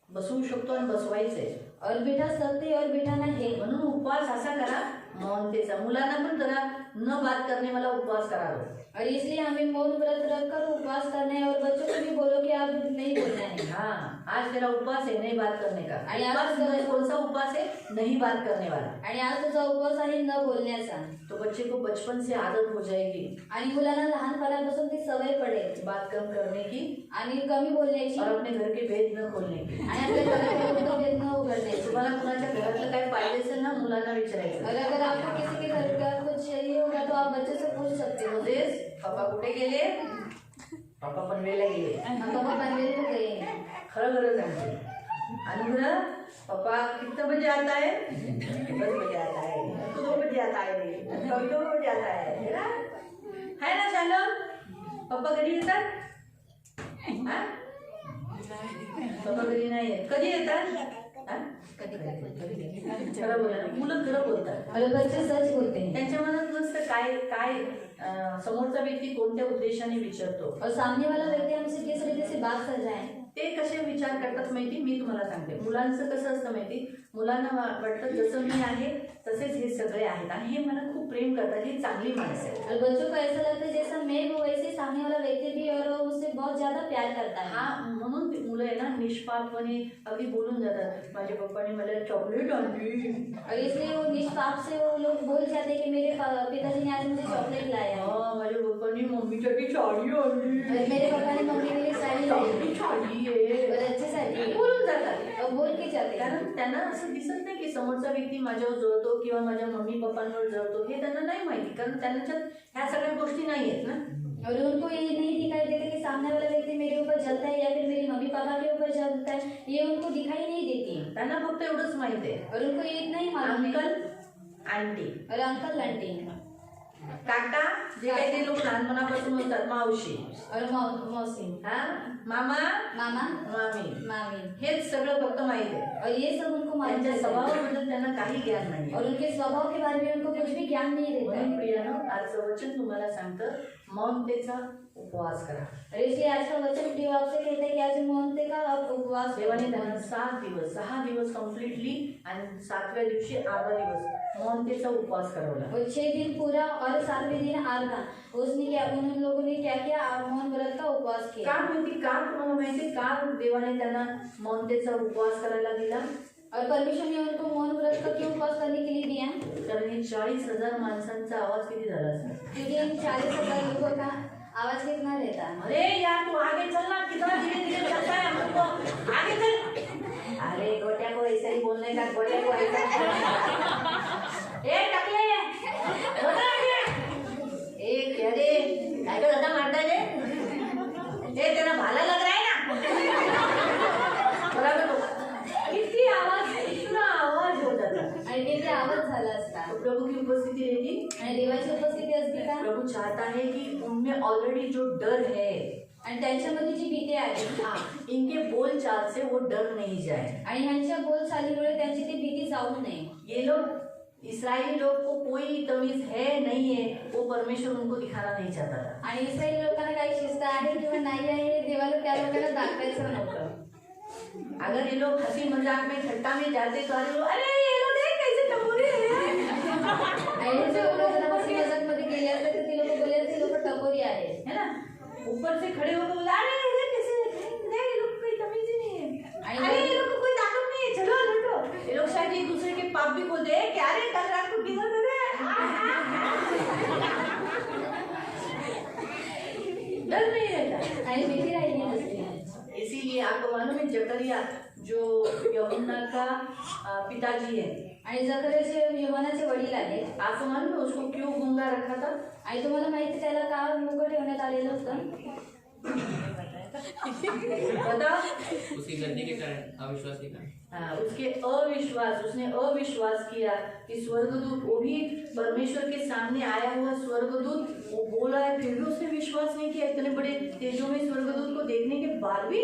बसवू शकतो आणि बसवायचंय. और बैठा सकते और बैठाना है. म्हणून उपवास असा करा मौनतेचा. मुलांना पण जरा न बात करणे मला उपवास करावं. और इसलिए हमें मौन व्रत रखकर उपवास करना है. और बच्चों को भी बोलो कि आप नहीं बोलना है. हाँ, आज तेरा उपवास है नहीं बात करने का. आणि आज उपवास तुझा- कौन सा उपवास है? नहीं बात करने वाला. आणि आज तुझा उपवास आहे न बोलण्याचा. तो बच्चे को बचपन से आदत हो जाएगी आणि मुलांना लहानपणापासून ती सवय पडेल. बात कम करने की आणि कमी बोलण्याची. और अपने घर के भेद न खोलने की. आणि आपल्या घरातील भेद न उघडण्याची. तुम्हाला कुणाच्या घरातलं काय पाहिजे असेल ना, मुलांना विचारायचं. और अगर आपको किसी के घर का कुछ चाहिए होगा तो आप बच्चे से पूछ सकते हो. तेच पप्पा कुठे गेले? पप्पा पनवेलला गेले. पापा पनवेल को गए हैं. खरं खरं सांगते. अनुग्रह पप्पा कितने बजे आता है? 10 बजे आता है. 2 बजे आता है. कभी 2 बजे आता है ना शालो? पप्पा कधी येतात? हा? पप्पा कधी नाही येत. कधी येतात? हा? खरं बोला. मुलं खरं बोलतात. और बच्चे सच बोलते हैं. त्यांच्या मनात नसतं काय काय समोरचा व्यक्ती कोणत्या उद्देशाने विचारतो. और सामने वाला व्यक्ति हमसे किस तरीके से बात कर रहा है. ते कसे विचार करतात माहिती? मी तुम्हाला सांगते. मुलांचं कसं असतं माहिती? मुलांना वाटतं जसं मी आहे तसेच हे सगळे आहेत आणि हे मला खूप प्रेम करतात, ही चांगली माणसं आहेत. और बच्चों को ऐसा लगता है जैसा मैं हूँ वैसे सामने वाला व्यक्ति भी और वो मुझसे बहुत ज्यादा प्यार करता है. हा, म्हणून ती मुलं आहे ना निष्पापपणे अगदी बोलून जातात. माझ्या पप्पाने मला चॉकलेट आणली. और इसलिए वो निष्पाप से वो लोग बोल जाते हैं कि मेरे पिताजी ने आज मुझे चॉकलेट लाया है. हा, माझ्या पप्पाने मम्मीसाठी साडी आणली. और मेरे पापा ने मम्मी के लिए साड़ी लाई चांगली है. साडी आहे. और अच्छी साड़ी है. बोलून जातात. और बोल के जाते हैं. कारण त्यांना असं दिसत नाही की समोरचा व्यक्ती माझ्यावर जळतो किंवा माझ्या मम्मी पप्पांवर जळतो. हे त्यांना नाही माहिती, कारण त्यांच्यात ह्या सगळ्या गोष्टी नाही आहेत ना. और उनको ये नहीं दिखाई देता कि सामने वाला व्यक्ति मेरे ऊपर जलता है या फिर मेरी मम्मी पापा के ऊपर जलता है. ये उनको दिखाई नहीं देती. त्यांना फक्त एवढंच माहिती आहे. और उनको ये इतना ही मालूम है. अंकल आंटी और अंकल आंटी काका जे काही ते लोक लहानपणापासून होतात, मावशी और मौसी, हा, मामा मामा, मामी, मामी. हेच सगळं फक्त माहिती आहे. और ये सब उनको मालूम त्यांच्या रहता है. स्वभावाबद्दल त्यांना काही ज्ञान नाही. और उनके स्वभाव के बारे में उनको कुछ भी ज्ञान नहीं रहता है. म्हणून प्रियानं आजचं वचन तुम्हाला सांगतं, मौनतेचा उपवास करा. और इसलिए आज का वचन प्रिय आपसे कहते हैं कि आज मौनते का आप उपवास देवाने त्यांना 6 दिवस कम्प्लीटली आणि 7व्या दिवशी अर्धा दिवस मौनतेचा उपवास करवला. और 6 दिन पूरा और 7वें दिन आधा. उसने क्या, उन लोगों ने क्या किया? मौन व्रत का उपवास किया. का माहिती? का तुम्हाला माहिती का देवाने त्यांना मौनतेचा उपवास करायला दिला? और परमेश्वर ने उनको मौन व्रत का क्यों उपवास करने के लिए दिया? कारण हे 40,000 माणसांचा आवाज किती झाला असेल? क्योंकि इन 40,000 लोगों का आवाज कितना रहता है. अरे यार तू आगे चल ना, कितना धीरे धीरे चलता है हम लोग को, आगे चल. अरे गोट्या को ऐसे ही बोलने का, गोट्या को ऐसा ए टकले होता है. ए क्या रे काय तो दादा मारता रे. प्रभु चाहता है कि उनमें ऑलरेडी जो डर है, आणि त्यांच्यामध्ये जी भीती आहे हाँ, इनके बोल चाल से वो डर नहीं जाए। आणि ह्यांच्या बोलचालीमुळे त्यांची ती भीती जाऊ नये। ये लोग इस्राएली लोग को कोई तमीज है नहीं है, वो परमेश्वर उनको दिखाना नहीं चाहता था। आणि इस्रायली लोकांना काही शिस्त आहे किंवा नाही आहे हे देवाला त्या लोकांना दाखवायचं नव्हतं। अगर ये लोग हंसी मजाक में ठट्टा में जाते तो अरे ये लोग देख कैसे टपोरे हैं। आणि जे लोक हसी मजाक मध्ये गेले असते तर ती लोक बोलले असते लोक टपोरी आहेत, है ना, ऊपर से खड़े होकर बोला अरे ये लोग कैसे देख, ये लोग को कोई तमीज ही नहीं है, अरे ये लोग को कोई ताकत नहीं है, चलो लूटो। ये लोग शायद एक दूसरे के पाप भी खोलते हैं, क्या रे कल रात को किधर थे? डर नहीं रहता। आणि भीती राहिली नसते। इसीलिए आपको मालूम है जकरिया जो यूहन्ना का पिताजी है, आणि जकरिया जे यूहन्नाचे वडील आहेत, आपको मालूम है उसको क्यों गूंगा रखा था? आणि तुम्हाला माहिती त्याला का मुक ठेवण्यात आलेलं होतं? बताओ। उसकी गलती के कारण, अविश्वास के कारण। हाँ, उसके अविश्वास, उसने अविश्वास किया कि स्वर्गदूत, वो भी परमेश्वर के सामने आया हुआ स्वर्गदूत, वो बोला है फिर भी उसने विश्वास नहीं किया। इतने बड़े तेजों में स्वर्गदूत को देखने के बाद भी।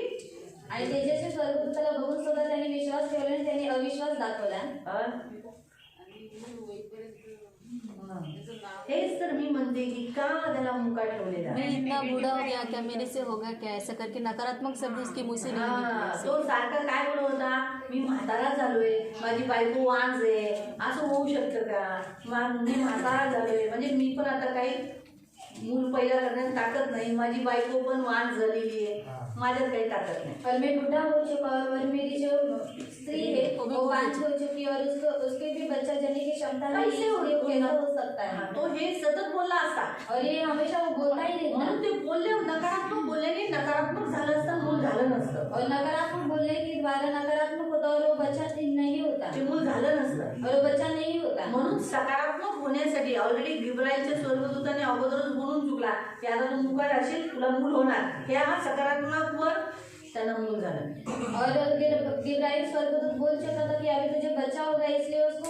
आणि तेजाच्या स्वर्गदूताला बघून सुद्धा त्यांनी विश्वास ठेवला आणि त्यांनी अविश्वास दाखवला। हेच तर मी म्हणते की का त्याला मुका ठेवलेला। मैं इतना बूढ़ा हो गया क्या, मेरे से होगा क्या, ऐसा करके नकारात्मक शब्द उसके मुंह से हाँ, निकले। तो सारखा काय बोलत होता, मी म्हातारा झालोय, माझी बायको वांज आहे, असं होऊ शकतं का? मी म्हातारा झालोय म्हणजे मी पण आता काही मूल पैदा करण्यात ताकद नहीं, माझी बायको पण वांज झालेली आहे, माझ्यात काही ताकद नहीं। और मैं बूढ़ा हो चुका और मेरी जो स्त्री है वो वांझ हो चुकी और उसके भी बच्चा जन्ने की क्षमता नहीं, कैसे हो सकता है? तो हे सतत बोलला असता और ये हमेशा वो बोलता ही रहता। म्हणून ते बोलले, नकारात्मक बोलल्याने नकारात्मक झालं असतं, मूल झालं नसतं। और नकारात्मक बोलने के द्वारा नकारात्मक होता और वो बच्चा नहीं होता, ते मूल झालं नसतं और वो बच्चा नहीं होता। म्हणून सकारात्मक होण्यासाठी ऑलरेडी गिब्राईलच्या स्वर्गदूताने अगोदरच बोलून चुकला की आता तू मुकार असेल, तुला मूल होणार, हे हा सकारात्मक वर त्यांना मूल झालं। और गिब्राइल स्वर्गदूत बोल चुका था कि अभी तुझे बच्चा होगा, इसलिए उसको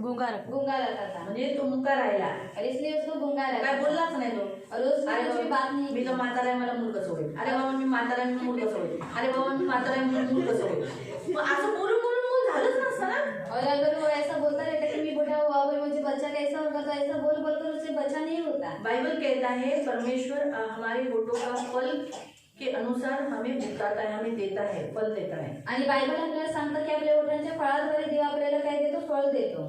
गूंगा रखा था, म्हणजे तो मुका राहिला, और इसलिए उसको गूंगा काय रखा। बोललाच नाही तो। और उसने कुछ भी बात नहीं मी तो म्हातारा आहे, मला मूल कसं होईल, अरे बाबा मी म्हातारा आहे, मूल कसं होईल, अरे बाबा मी म्हातारा आहे, मूल कसं होईल, मग असं बोलून बोलून मूल झालंच नसतं ना। और अगर वो ऐसा बोलता रहता कि मैं बूढ़ा हुआ और मुझे बच्चा कैसा होगा, तो ऐसा बोल बोलकर उससे बच्चा नहीं होता। बाइबल कहता है परमेश्वर हमारे होठों का फल के अनुसार हमें भुगताता है, हमें देता है, फल देता है। आणि बायबल आपल्याला सांगतं की आपल्या ओठांच्या फळाद्वारे देव आपल्याला काय देतो, फळ देतो।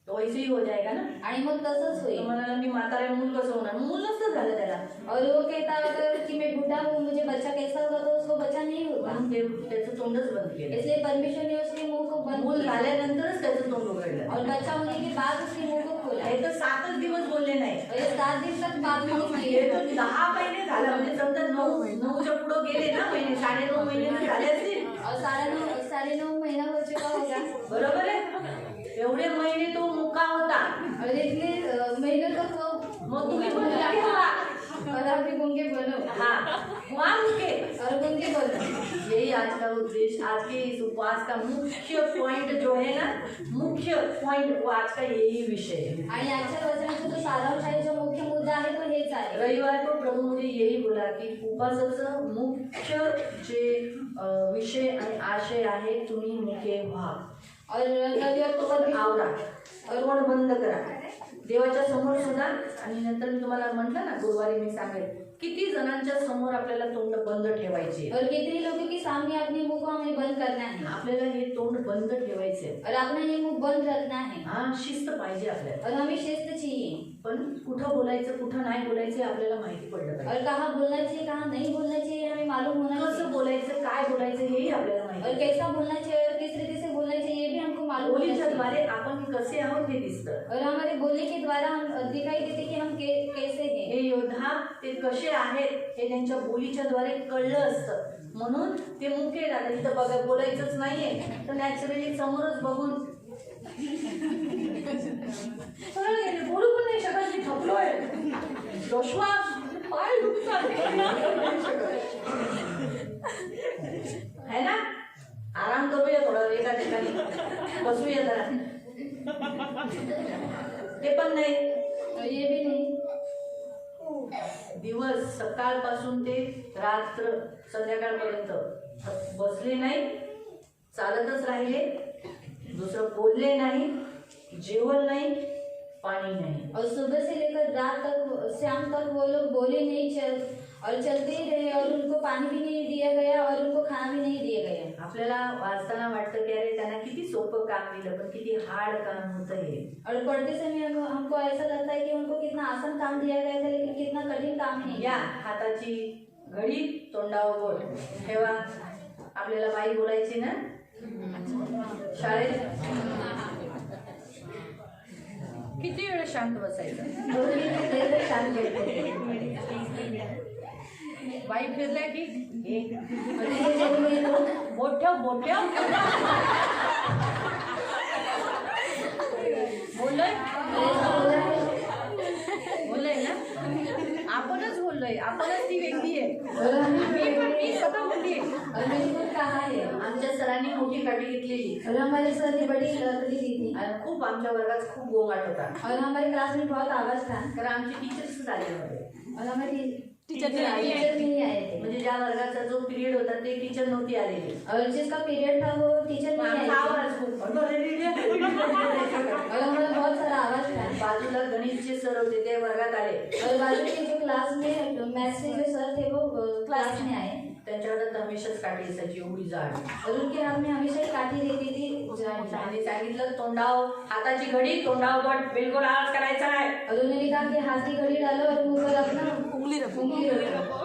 तो ऐसे ही हो जाएगा ना। आणि मग तसंच तो होईल। म्हणाला मी म्हातारा आहे, मूल कसं होणार, मूल नसतं झालं त्याला। और वो कहता अगर कि मैं बूढ़ा हूँ मुझे बच्चा कैसा होगा, तो उसको बच्चा नहीं होगा। म्हणून ते त्याचं तोंडच बंद केलं। इसलिए परमेश्वर ने उसके मुंह को बंद मूल किया झाल्यानंतरच त्याचं तोंड उघडलं। और बच्चा होने के बाद उसके मुंह को खोला। हे तर 7च दिवस बोलले नाही, और ये 7 दिन तक बात नहीं हे की। तर 10 महिने झालं, म्हणजे समजा 9च्या पुढे गेले ना महिने, 9.5 महिने झाले असतील, और 9.5 महीना हो चुका होगा। बरोबर आहे। एवढे महिने तो मुका होता, और इतने महीनों तक वो मग तुम्ही पण मुके व्हा। और आप भी गूंगे बनो। हाँ, वहाँ मुके। और गूंगे बनो। यही आज का उद्देश्य, आज के इस उपवास का मुख्य पॉइंट जो है ना, मुख्य पॉइंट वो आज का यही विषय है। आणि आजच्या वचनाचा जो सारांश आहे, जो मुख्य मुद्दा आहे तो हेच आहे। रविवार को प्रभु मुझे यही बोला की उपवासाचं मुख्य जे विषय आणि आशय आहे, तुम्ही मुके व्हा और रविवार को आवरा, तोंड बंद करा देवाच्या समोर सुद्धा। आणि नंतर मी तुम्हाला म्हटलं ना, गुरुवारी मी सांगेल किती जणांच्या समोर आपल्याला तोंड बंद ठेवायचे, और कितने लोगों के सामने अपने मुंह को हमें बंद करना है। आपल्याला हे तोंड बंद ठेवायचे और अपना ये मुंह बंद रखना है। हा, शिस्त पाहिजे आपल्याला। और हमें शिस्त चाहिए। पण कुठं बोलायचं कुठं नाही बोलायचं आपल्याला माहिती पडलं पाहिजे। और कहाँ बोलना चाहिए कहाँ नहीं बोलना चाहिए हमें मालूम होना चाहिए। कसं बोलायचं काय बोलायचं हेही आपल्याला माहिती। और कैसा बोलना चाहिए और किस रीति से बोलना चाहिए ये भी हमको मालूम होना बोलीच्या चाहिए। द्वारे आपण कसे आहोत हे दिसतं। और हमारे बोलने के द्वारा हम दिखाई देते कि हम कैसे हैं। हे योद्धा ते कसे आहेत हे त्यांच्या बोलीच्या द्वारे कळलं असतं, म्हणून ते मुके राहतात। इथं बघा बोलायचंच नाहीये तर नॅचरली समोरच बघून बोलू पण नाही शकत, मी थकलोय, जोशवा पाय दुखतात है ना, आराम करूया थोडा वेळ, एका ठिकाणी बसूया जरा, ते पण नाही। और ये भी नहीं। दिवस सकाळपासून ते रात्र संध्याकाळपर्यंत बसले नाही, चालतच राहिले, दुसरं बोलले नाही, जेवण नाही, पाणी नाही. और सुबह से लेकर रात तक, शाम तक वो लोग बोले नहीं, और चलते ही रहे, और उनको पानी भी नहीं दिया गया और उनको खाना भी नहीं दिया गया. आपल्याला वाचताना वाटतं की अरे त्यांना किती सोपं काम दिलं, पण किती हार्ड काम होतं हे. और पढ़ते समय हमको ऐसा लगता है कि उनको कितना आसान काम दिया गया था, लेकिन कितना कठिन काम है. या हाताची घडी तोंडावर बोट ठेवा. आपल्याला बाई बोलायची ना शाळेत, किती वेळ शांत बसायचं. शांत बैठते. बाई फिरल्या की मोठ्या मोठ्या बोललोय बोललोय ना, आपणच बोललोय, आपणच ती व्यक्ती आहे. मी स्वतः बोलली और मैंने खुद कहा है. आमच्या सरांनी मोठी काठी घेतलेली और हमारे सर ने बड़ी लकड़ी दी थी. आणि खूप आमच्या वर्गात खूप गोंगाट होता, और हमारे क्लास में बहुत आवाज था. कारण आमचे टीचर्स आले होते. और हमारी टीचर टीचर नहीं आए थे. म्हणजे ज्या वर्गाचा जो पिरियड होता ते टीचर नव्हती आलेली. और जिसका पीरियड था वो टीचर नहीं आए थे. आवाज खूप और हमारा बहुत सारा आवाज था. बाजूला गणितचे सर होते ते वर्गात आले. और बाजू के जो क्लास में मैथ्स के जो सर थे वो क्लास में आए. त्यांच्याकडे हमेशाच काठी असायची एवढी जाड. और उनके हाथ में हमेशा एक काठी रहती थी. त्यांनी सांगितलं तोंडाव हाताची घडी तोंडाव बोट, बिलकुल आवाज करायचा नाही. और उन्होंने कहा कि हाथ की घड़ी डालो और मुंह पर अपना उंगली रखो. उंगली रखो.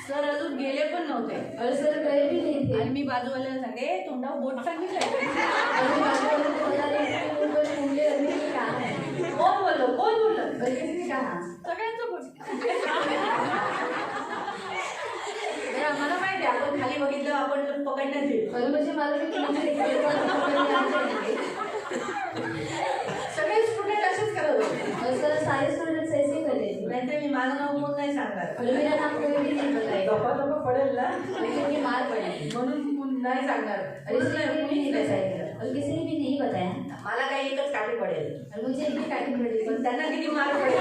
सर अजून गेले पण नव्हते और सर गए भी नहीं थे. आणि मी बाजूवाल्याला सांगे तोंडाव बोट सांगितलं. और मैं बाजू वाले को बता रही थी कि मुंह पर उंगली रखने की कहा है. कोण बोललं और किसने कहा? सगळ्यांचं बोट. बरं, आम्हाला माहिती आहे आपण खाली बघितलं आपण पकडण्यात येईल. और मुझे मालूम है कि मुझे देखने पर पकड़ने आ जाएंगे. सगळे स्टुडंट असेच करत होते. और सर सारे स्टूडेंट्स ऐसे ही कर रहे थे. नाहीतर मी माझं नाव कोण नाही सांगणार. और मेरा नाम कोई भी नहीं बताएगा. गप्पा पडेल ना, लेकिन ये मार पड़ी. म्हणून कोण नाही सांगणार. और इसलिए कोणीच नाही सांगितलं. और किसी ने भी नहीं बताया. मला काही एकच काठी पडेल, और मुझे एक भी काटी पड़ी. पण त्यांना किती मार पडेल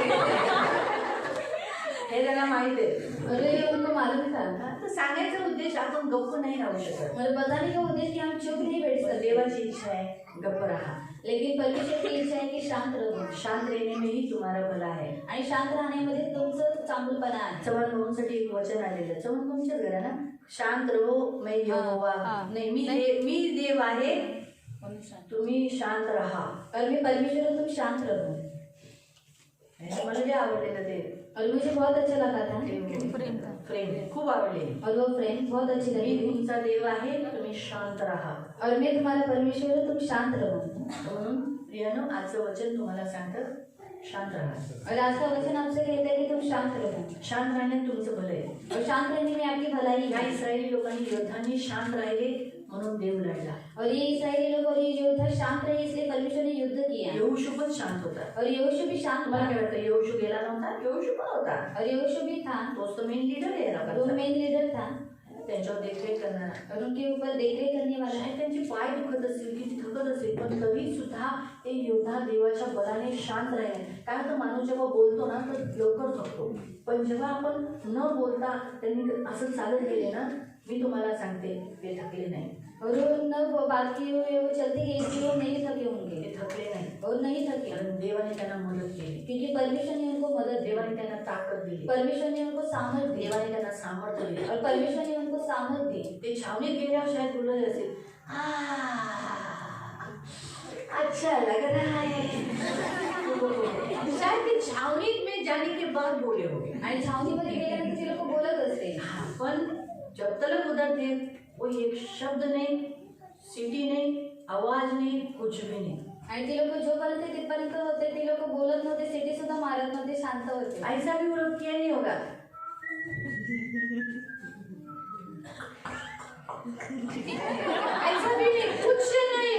हे त्यांना माहित आहे. और ये उनको मालूम था. तर सांगायचा उद्देश आपण गप्प नाही राहू शकत. और बताने का उद्देश्य कि हम चुप नहीं बैठ तर सकते. देवाची इच्छा आहे गप्प राहा. लेकिन परमेश्वर की इच्छा है की शांत रहो. शांत रहने में ही तुम्हाला भला आहे. आणि शांत राहण्यामध्ये तुमचं चांगुलपणा आहे. चव्हाण भाऊंसाठी एक वचन आलेलं. चव्हाण भाऊंच्याच घरा ना, शांत रहो मैं यहोवा. नाही मी देव आहे, तुम्ही शांत राहा. और मैं परमेश्वर हूँ, तुम शांत रहो. मला जे आवडलेलं ते और मुझे बहुत अच्छा लगा था. फ्रेंड खूप आवडले. और वो फ्रेंड बहुत अच्छी मी लगी थी. तुमचा देव आहे, तुम्ही शांत राहा. और मैं तुम्हारा परमेश्वर हूँ, तुम शांत रहो. म्हणून प्रियानो आजचं वचन तुम्हाला सांगतं शांत राहा. और आज का वचन आपसे कहते हैं कि तुम शांत रहो. शांत राहण्यात तुमचं भलं आहे. और शांत रहने में आपकी भलाई या है. इस्रायली लोकांनी योद्धांनी शांत राहिले म्हणून देव लढला. और ये इस्राएली लोग और ये योद्धा शांत रहे इसलिए परमेश्वर ने युद्ध किया. यहोशू पण शांत होता. और यहोशू भी शांत तुम्हाला था. काय वाटतं यहोशू गेला नव्हता? यहोशू पण होता. और यहोशू भी था. तोच तो मेन लीडर आहे वो लोकांचा. मेन लीडर था. त्यांच्यावर देखरेख करणारा. और उनके ऊपर देखरेख करने वाला है. आणि त्यांची पाय दुखत असेल की थकत असेल पण तरी सुद्धा ते योद्धा देवाच्या बलाने शांत राहिले. काय होतं माणूस जेव्हा बोलतो ना तर लवकर थकतो, पण जेव्हा आपण न बोलता त्यांनी असं चालत गेले ना, मी तुम्हाला सांगते ते थकले नाही. और उन वो बात की हुई वो चलती गई इसलिए वो नहीं थके होंगे. ते थकले नाही, और नहीं थके कारण देवाने त्यांना मदत केली. क्योंकि परमेश्वर ने उनको मदद दी. देवाने त्यांना ताकद दिली. परमेश्वर ने उनको सामर्थ दी. देवाने त्यांना सामर्थ्य दिले. और परमेश्वर ने उनको सामर्थ दी. ते छावणीत गेल्यावर शायद बोलले असेल अच्छा लग रहा है. शायद ते छावणीत में जाने के बाद बोले होंगे. आणि छावणीमध्ये गेल्यानंतर ते लोक बोलत असते. पण जब तक उधर थे कोई एक शब्द नहीं, सीटी नहीं, आवाज नहीं, कुछ भी नहीं. आणि ते लोक जोपर्यंत तिथपर्यंत होते ते लोक बोलत नव्हते, सिटी सुद्धा मारत नव्हते, शांत होते. ऐसा भी वो लोग किया नहीं होगा. ऐसा भी नहीं, कुछ नहीं.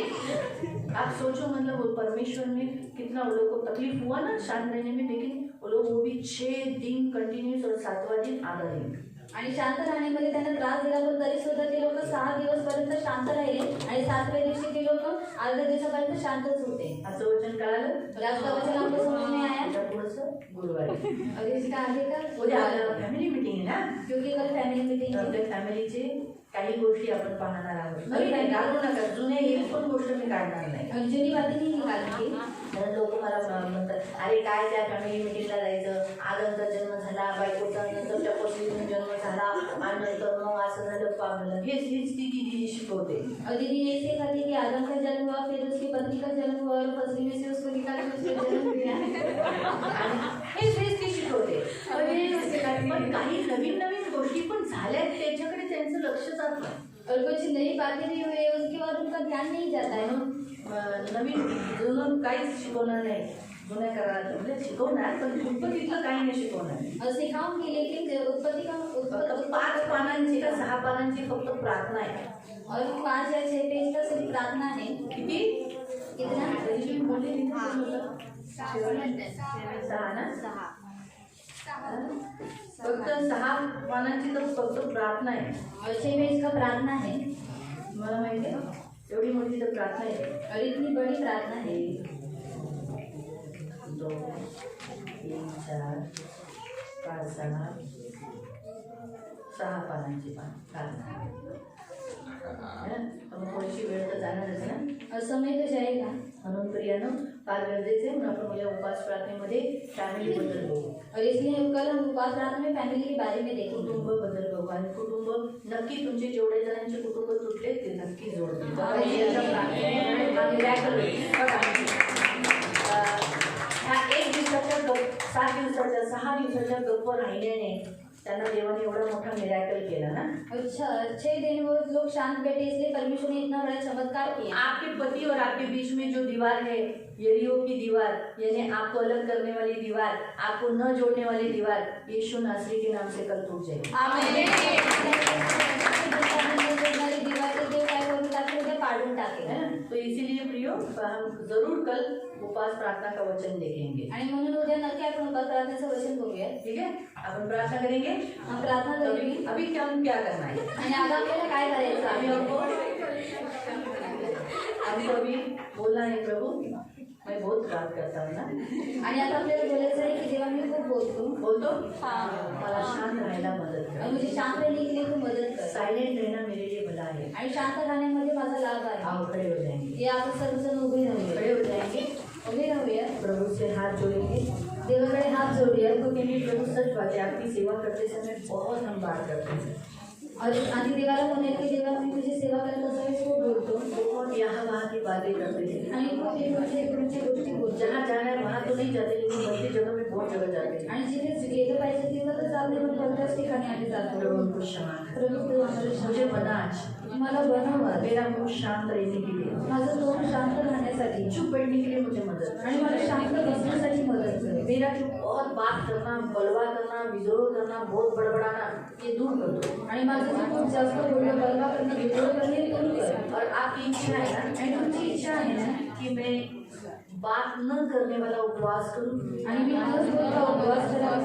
आप सोचो मतलब वो परमेश्वर में कितना वो लोग को तकलीफ हुआ ना शांत रहने में, लेकिन वो लोग वो भी 6 दिन कंटिन्यूस और 7वां दिन आधा दिन. आणि शांत राहण्यामध्ये त्यांना त्रास दिला पण तरी सुद्धा ते लोक 6 दिवसपर्यंत शांत राहिले आणि 7व्या दिवशी ते लोक अर्ध्या दिवसापर्यंत शांतच होते. असं वचन कळालं. राजकारण आपको समझ में आया. थोडंसं और इसका आगे का उद्या फॅमिली मिटिंग आहे ना, क्योंकि कल फॅमिली मीटिंग तर है। आपल्या फॅमिलीचे काही गोष्टी आपण पाहणार आहोत. नवीन नाही घालू नका, जुने एक पण गोष्ट मी काढणार नाही. और जुनी बातें नहीं निकालेंगे। कारण लोक मला म्हणतात, अरे काय त्या फॅमिली मिटिंगला जायचं, आदमचा जन्म झाला, बायकोचा नंतर टपसलीतून जन्म झाला आणि नंतर मग असं झालं पागलं, हेच ती दीदी शिकवते. और दीदी ने ऐसे कहा कि आदम का जन्म हुआ, फिर उसकी पत्नी का जन्म हुआ और फसली में से उसको निकाल के उसका जन्म दिया। आणि हेच ती शिकवते. पण काही नवीन गोष्टी पण झाल्या, त्याच्याकडे त्यांचं लक्ष जात नाही. और कुछ नई बातें भी हुई है, उसके बाद उनका ध्यान नहीं जाता है। नवीन जुनं काहीच शिकवणार नाही, जुन्या करार म्हणजे शिकवणार पण उत्पत्तीतलं काही नाही शिकवणार. और सिखाऊंगी, लेकिन उत्पत्ति का फक्त 5 पानांची का 6 पानांची फक्त प्रार्थना आहे. और 5 या 6 पेज का सिर्फ प्रार्थना है। किती कितना? तुम्ही बोलले किती होतं? 6 ना? फक्त 6 पानांची तर फक्त प्रार्थना आहे. और 6 पेज का प्रार्थना है। मला माहिती आहे एवढी मोठी तर प्रार्थना आहे. और इतनी बड़ी प्रार्थना है। 2 3 4 5 6 पानांची प्रार्थना आहे. मग थोडीशी वेळ तर जाणारच ना. और समय तो जाएगा। म्हणून प्रियानं फार गरजेचं आहे. म्हणून आपण उद्या उपास प्रार्थनेमध्ये फॅमिलीबद्दल बघू, और इसलिए हम कल हम उपवास प्रार्थना में फैमिली के बारे में देखेंगे। कुटुंब बद्दल बघू. आणि कुटुंब नक्की तुमचे जेवढे जणांचे कुटुंब तुटले ते नक्की जोडतील. ह्या 1 दिवसाच्या 7 दिवसाच्या 6 दिवसाच्या गप्प राहिल्याने त्यांना देवाने एवढा मोठा मिरॅकल केला ना. और 6 दिन वो लोग शांत बैठे, इसलिए परमेश्वर ने इतना बड़ा चमत्कार किया। आपके पति और आपके बीच में जो दीवार है, यरीहो की दीवार, यानी आपको अलग करने वाली दीवार, आपको न जोड़ने वाली दीवार, यीशु नासरी के नाम से कल टूट जाएगी. पाडून टाकेल। तो इसीलिए प्रियो हम जरूर कल उपास प्रार्थना का वचन देखेंगे. आणि म्हणून उद्या नक्की आपण उपवास प्रार्थनेचं वचन बघूया। ठीक है, अपन प्रार्थना करेंगे. हम प्रार्थना करेंगे। अभी क्या करना है, आणि आता आपल्याला काय करायचं आहे? हमको अभी बोलना है, प्रभु मैं बहुत बात करता हूँ ना. आणि आता आपल्याला बोलायचं आहे की जेव्हा मी खूप बोलतो मला शांत राहायला मदत कर. और मुझे शांत रहने के लिए तू मदद कर। साइलेंट रहना मेरे लिए भला है. आणि शांत राहण्यामध्ये माझा लाभ आहे। आप खड़े हो जाएंगे. ये आपण सर्वजण उभे राहूया। खड़े हो जाएंगे. उभे राहूया। प्रभु से हाथ जोड़ेंगे. देवाकडे हात जोडूया। क्योंकि प्रभु सच बात है, आपकी सेवा करते समय बहुत हम बात करते हैं. और आधी देवाला म्हणाल की देवा मी तुझी सेवा करत असावेस खूप बोलतो बहुत यहाँ वहाँ की बातें करते थे. आणि खूप इकडच्या गोष्टी बोलतो। जहाँ जाना है वहाँ तो नहीं जाते, लेकिन बनती जगह में बहुत जगह जाते हैं. आणि जिथे गेलं पाहिजे तिथं तर जाते, पण कोणत्याच ठिकाणी आम्ही जातो। प्रभु उनको क्षमा कर. प्रभू तू आम्हाला मुझे बना आज मला बनवा। मेरा मुंह शांत रहने के लिए, माझं तोंड शांत राहण्यासाठी चुप बैठने के लिए मुझे मदद कर. आणि मला शांत बसण्यासाठी मदत कर। मेरा जो बहुत बात करना, बलवा करना, विद्रोह करना, बहुत बड़बड़ाना, ये दूर कर दो. आणि माझं जे खूप जास्त बोलणं, बलवा करणं, विरोध करणे दूर कर। और आपकी इच्छा है ना, आणि तुमची इच्छा आहे ना कि मैं बात न करने वाला उपवास करूं, आणि मी आज बोलता उपवास करावा,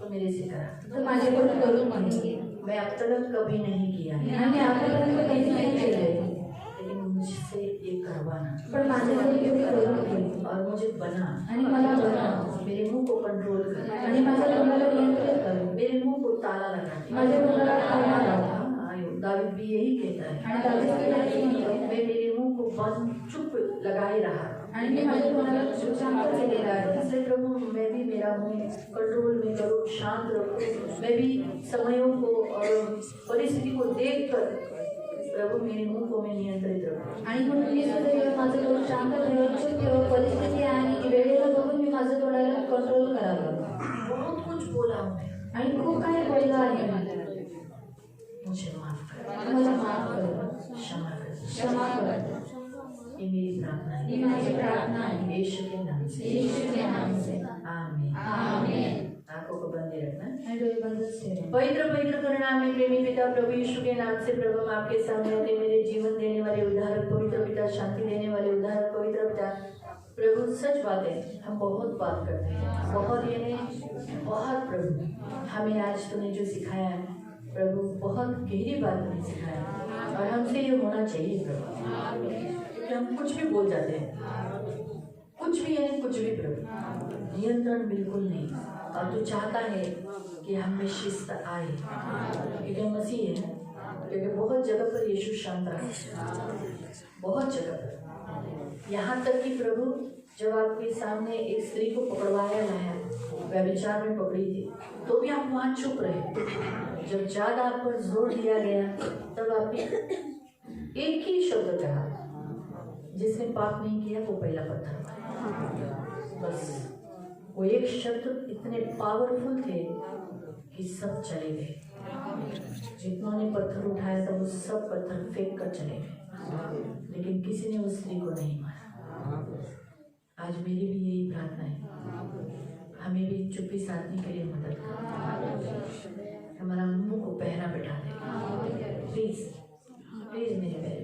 तो मेरे से करा. तर माझ्याकडून करून मागितले। मैं अब तक कभी नहीं किया है, आणि आतापर्यंत कधी नाही केलंय, लेकिन मुझसे ये करवाना पण माझ्याकडे तुम्ही करून घे और मुझे बना. आणि मला बनवा। मेरे मुंह को कंट्रोल कर. आणि माझ्या तोंडाला नियंत्रित कर। मेरे मुंह को ताला लगा. माझ्या तोंडाला ताला लाव। दाऊद भी यही कहता है, आणि दावीदही म्हणतो, मैं मेरे मुंह को बंद चुप लगाए रहा. आणि मी माझ्या तोंडाला शांत केलेला आहे। इसलिए प्रभु मैं भी मेरा मुंह कंट्रोल में करूँ, शांत रखूँ. मैं भी समयों को और परिस्थिति को देख कर प्रभु मेरे मुंह को मैं नियंत्रित रखूँ. आणि म्हणून मी सुद्धा माझं तोंड शांत ठेवून चुप ठेवून परिस्थिती आणि वेळेला बघून मी माझं तोंडाला कंट्रोल करावं। बहुत कुछ बोला हूँ मैं, आणि खूप काही बोललं आहे। मुझे माफ कर, मला माफ कर, क्षमा कर. क्षमा कर। ये मेरी प्रार्थना है, ही माझी प्रार्थना आहे। यीशु के नाम से, यीशु के नाम से आमीन. आमीन। आंखों को बंद रखना. आणि डोळे बंदच ठेवा। पवित्र पवित्र करुणामय प्रेमी पिता प्रभु यीशु के नाम से प्रभु हम आपके सामने आते, मेरे जीवन देने वाले उद्धारक पवित्र पिता, शांति देने वाले उद्धारक पवित्र पिता. प्रभु सच बात है, हम बहुत बात करते हैं, बहुत यानी बहुत. प्रभु हमें आज तूने जो सिखाया है प्रभु, बहुत गहरी बात नहीं सिखाया, और हमसे ये होना चाहिए प्रभु, क्योंकि हम कुछ भी बोल जाते हैं, कुछ भी यानी कुछ भी प्रभु. नियंत्रण बिल्कुल नहीं, और तू चाहता है कि हम में शिस्त आए, क्योंकि मसीह है, क्योंकि बहुत जगह पर यीशु शांत रहा, बहुत जगह पर, यहाँ तक कि प्रभु जब आपके सामने एक स्त्री को पकड़वाया लाया, व्यभिचार में पकड़ी थी, तो भी आप वहाँ चुप रहे। जब ज्यादा आप पर जोर दिया गया तब आपने एक ही शब्द कहा, जिसने पाप नहीं किया वो पहला पत्थर मारे। बस वो एक शब्द इतने पावरफुल थे कि सब चले गए। जितनों ने पत्थर उठाया था वो सब पत्थर फेंक कर चले गए, लेकिन किसी ने उस स्त्री को नहीं मारा। आज मेरी भी यही प्रार्थना है, हमें भी चुप्पी साधने के लिए मदद करें, हमारा मुंह को पहरा बैठा दे। प्लीज प्लीज मेरे प्यारे,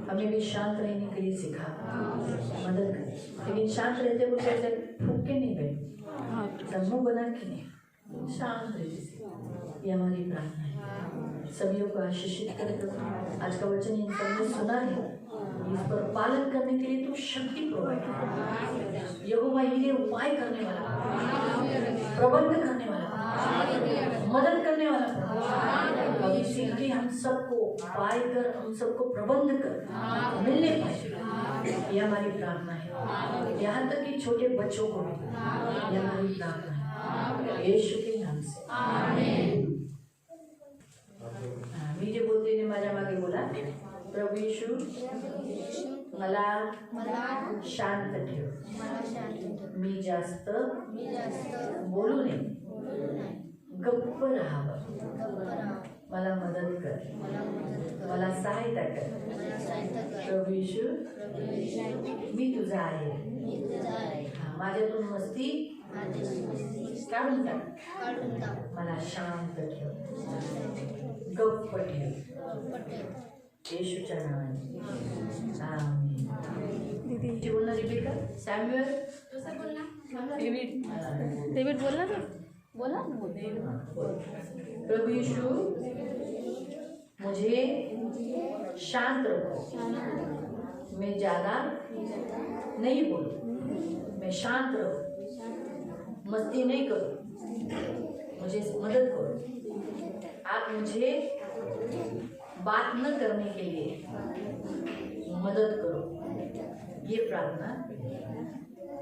हमें भी शांत रहने के लिए सिखा, मदद करें। लेकिन शांत रहते हुए ऐसे फूक के नहीं बैठ, सब मुंह बना के नहीं, शांत रहते से। ये हमारी प्रार्थना है। सभी को आशीषित करें। आज का वचन इन सबने सुना है, इस पर पालन करने के लिए तू शक्ति प्रोवाइड कर। यहोवा ये उपाय करने वाला, प्रबंध करने वाला, मदद करने वाला, और इसीलिए हम सबको पाएकर, हम सबको प्रबंध कर मिलने पाए। ये हमारी प्रार्थना है। यहाँ तक कि छोटे बच्चों को भी ये हमारी प्रार्थना है, यीशु के नाम से। मीठे बोलते ने माझ्या मागे बोला, प्रभू यीशु मला शांत ठेव, मी जास्त बोलू नये, गप्प राहावं, मला मदत कर, मला सहायता कर। प्रभू यीशु मी तुझा आहे, माझ्यातून मस्ती काढून टाक, मला शांत ठेव, गप्प ठेव, येशूच्या नावाने आमीन। दीदी बोलना रिपीट कर। सैमुअल डेविड बोलना ना, बोला प्रभु यीशु मुझे शांत रखो, मैं ज्यादा नहीं बोलूं, मैं शांत रहूं, मस्ती नहीं करूं, मुझे मदद करो। आप मुझे बात न करने के लिए मदद करो। ये प्रार्थना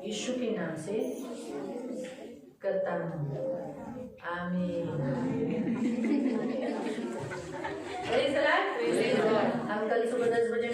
यीशु के नाम से करता हूँ, आमीन। हम कल सुबह 10 बजे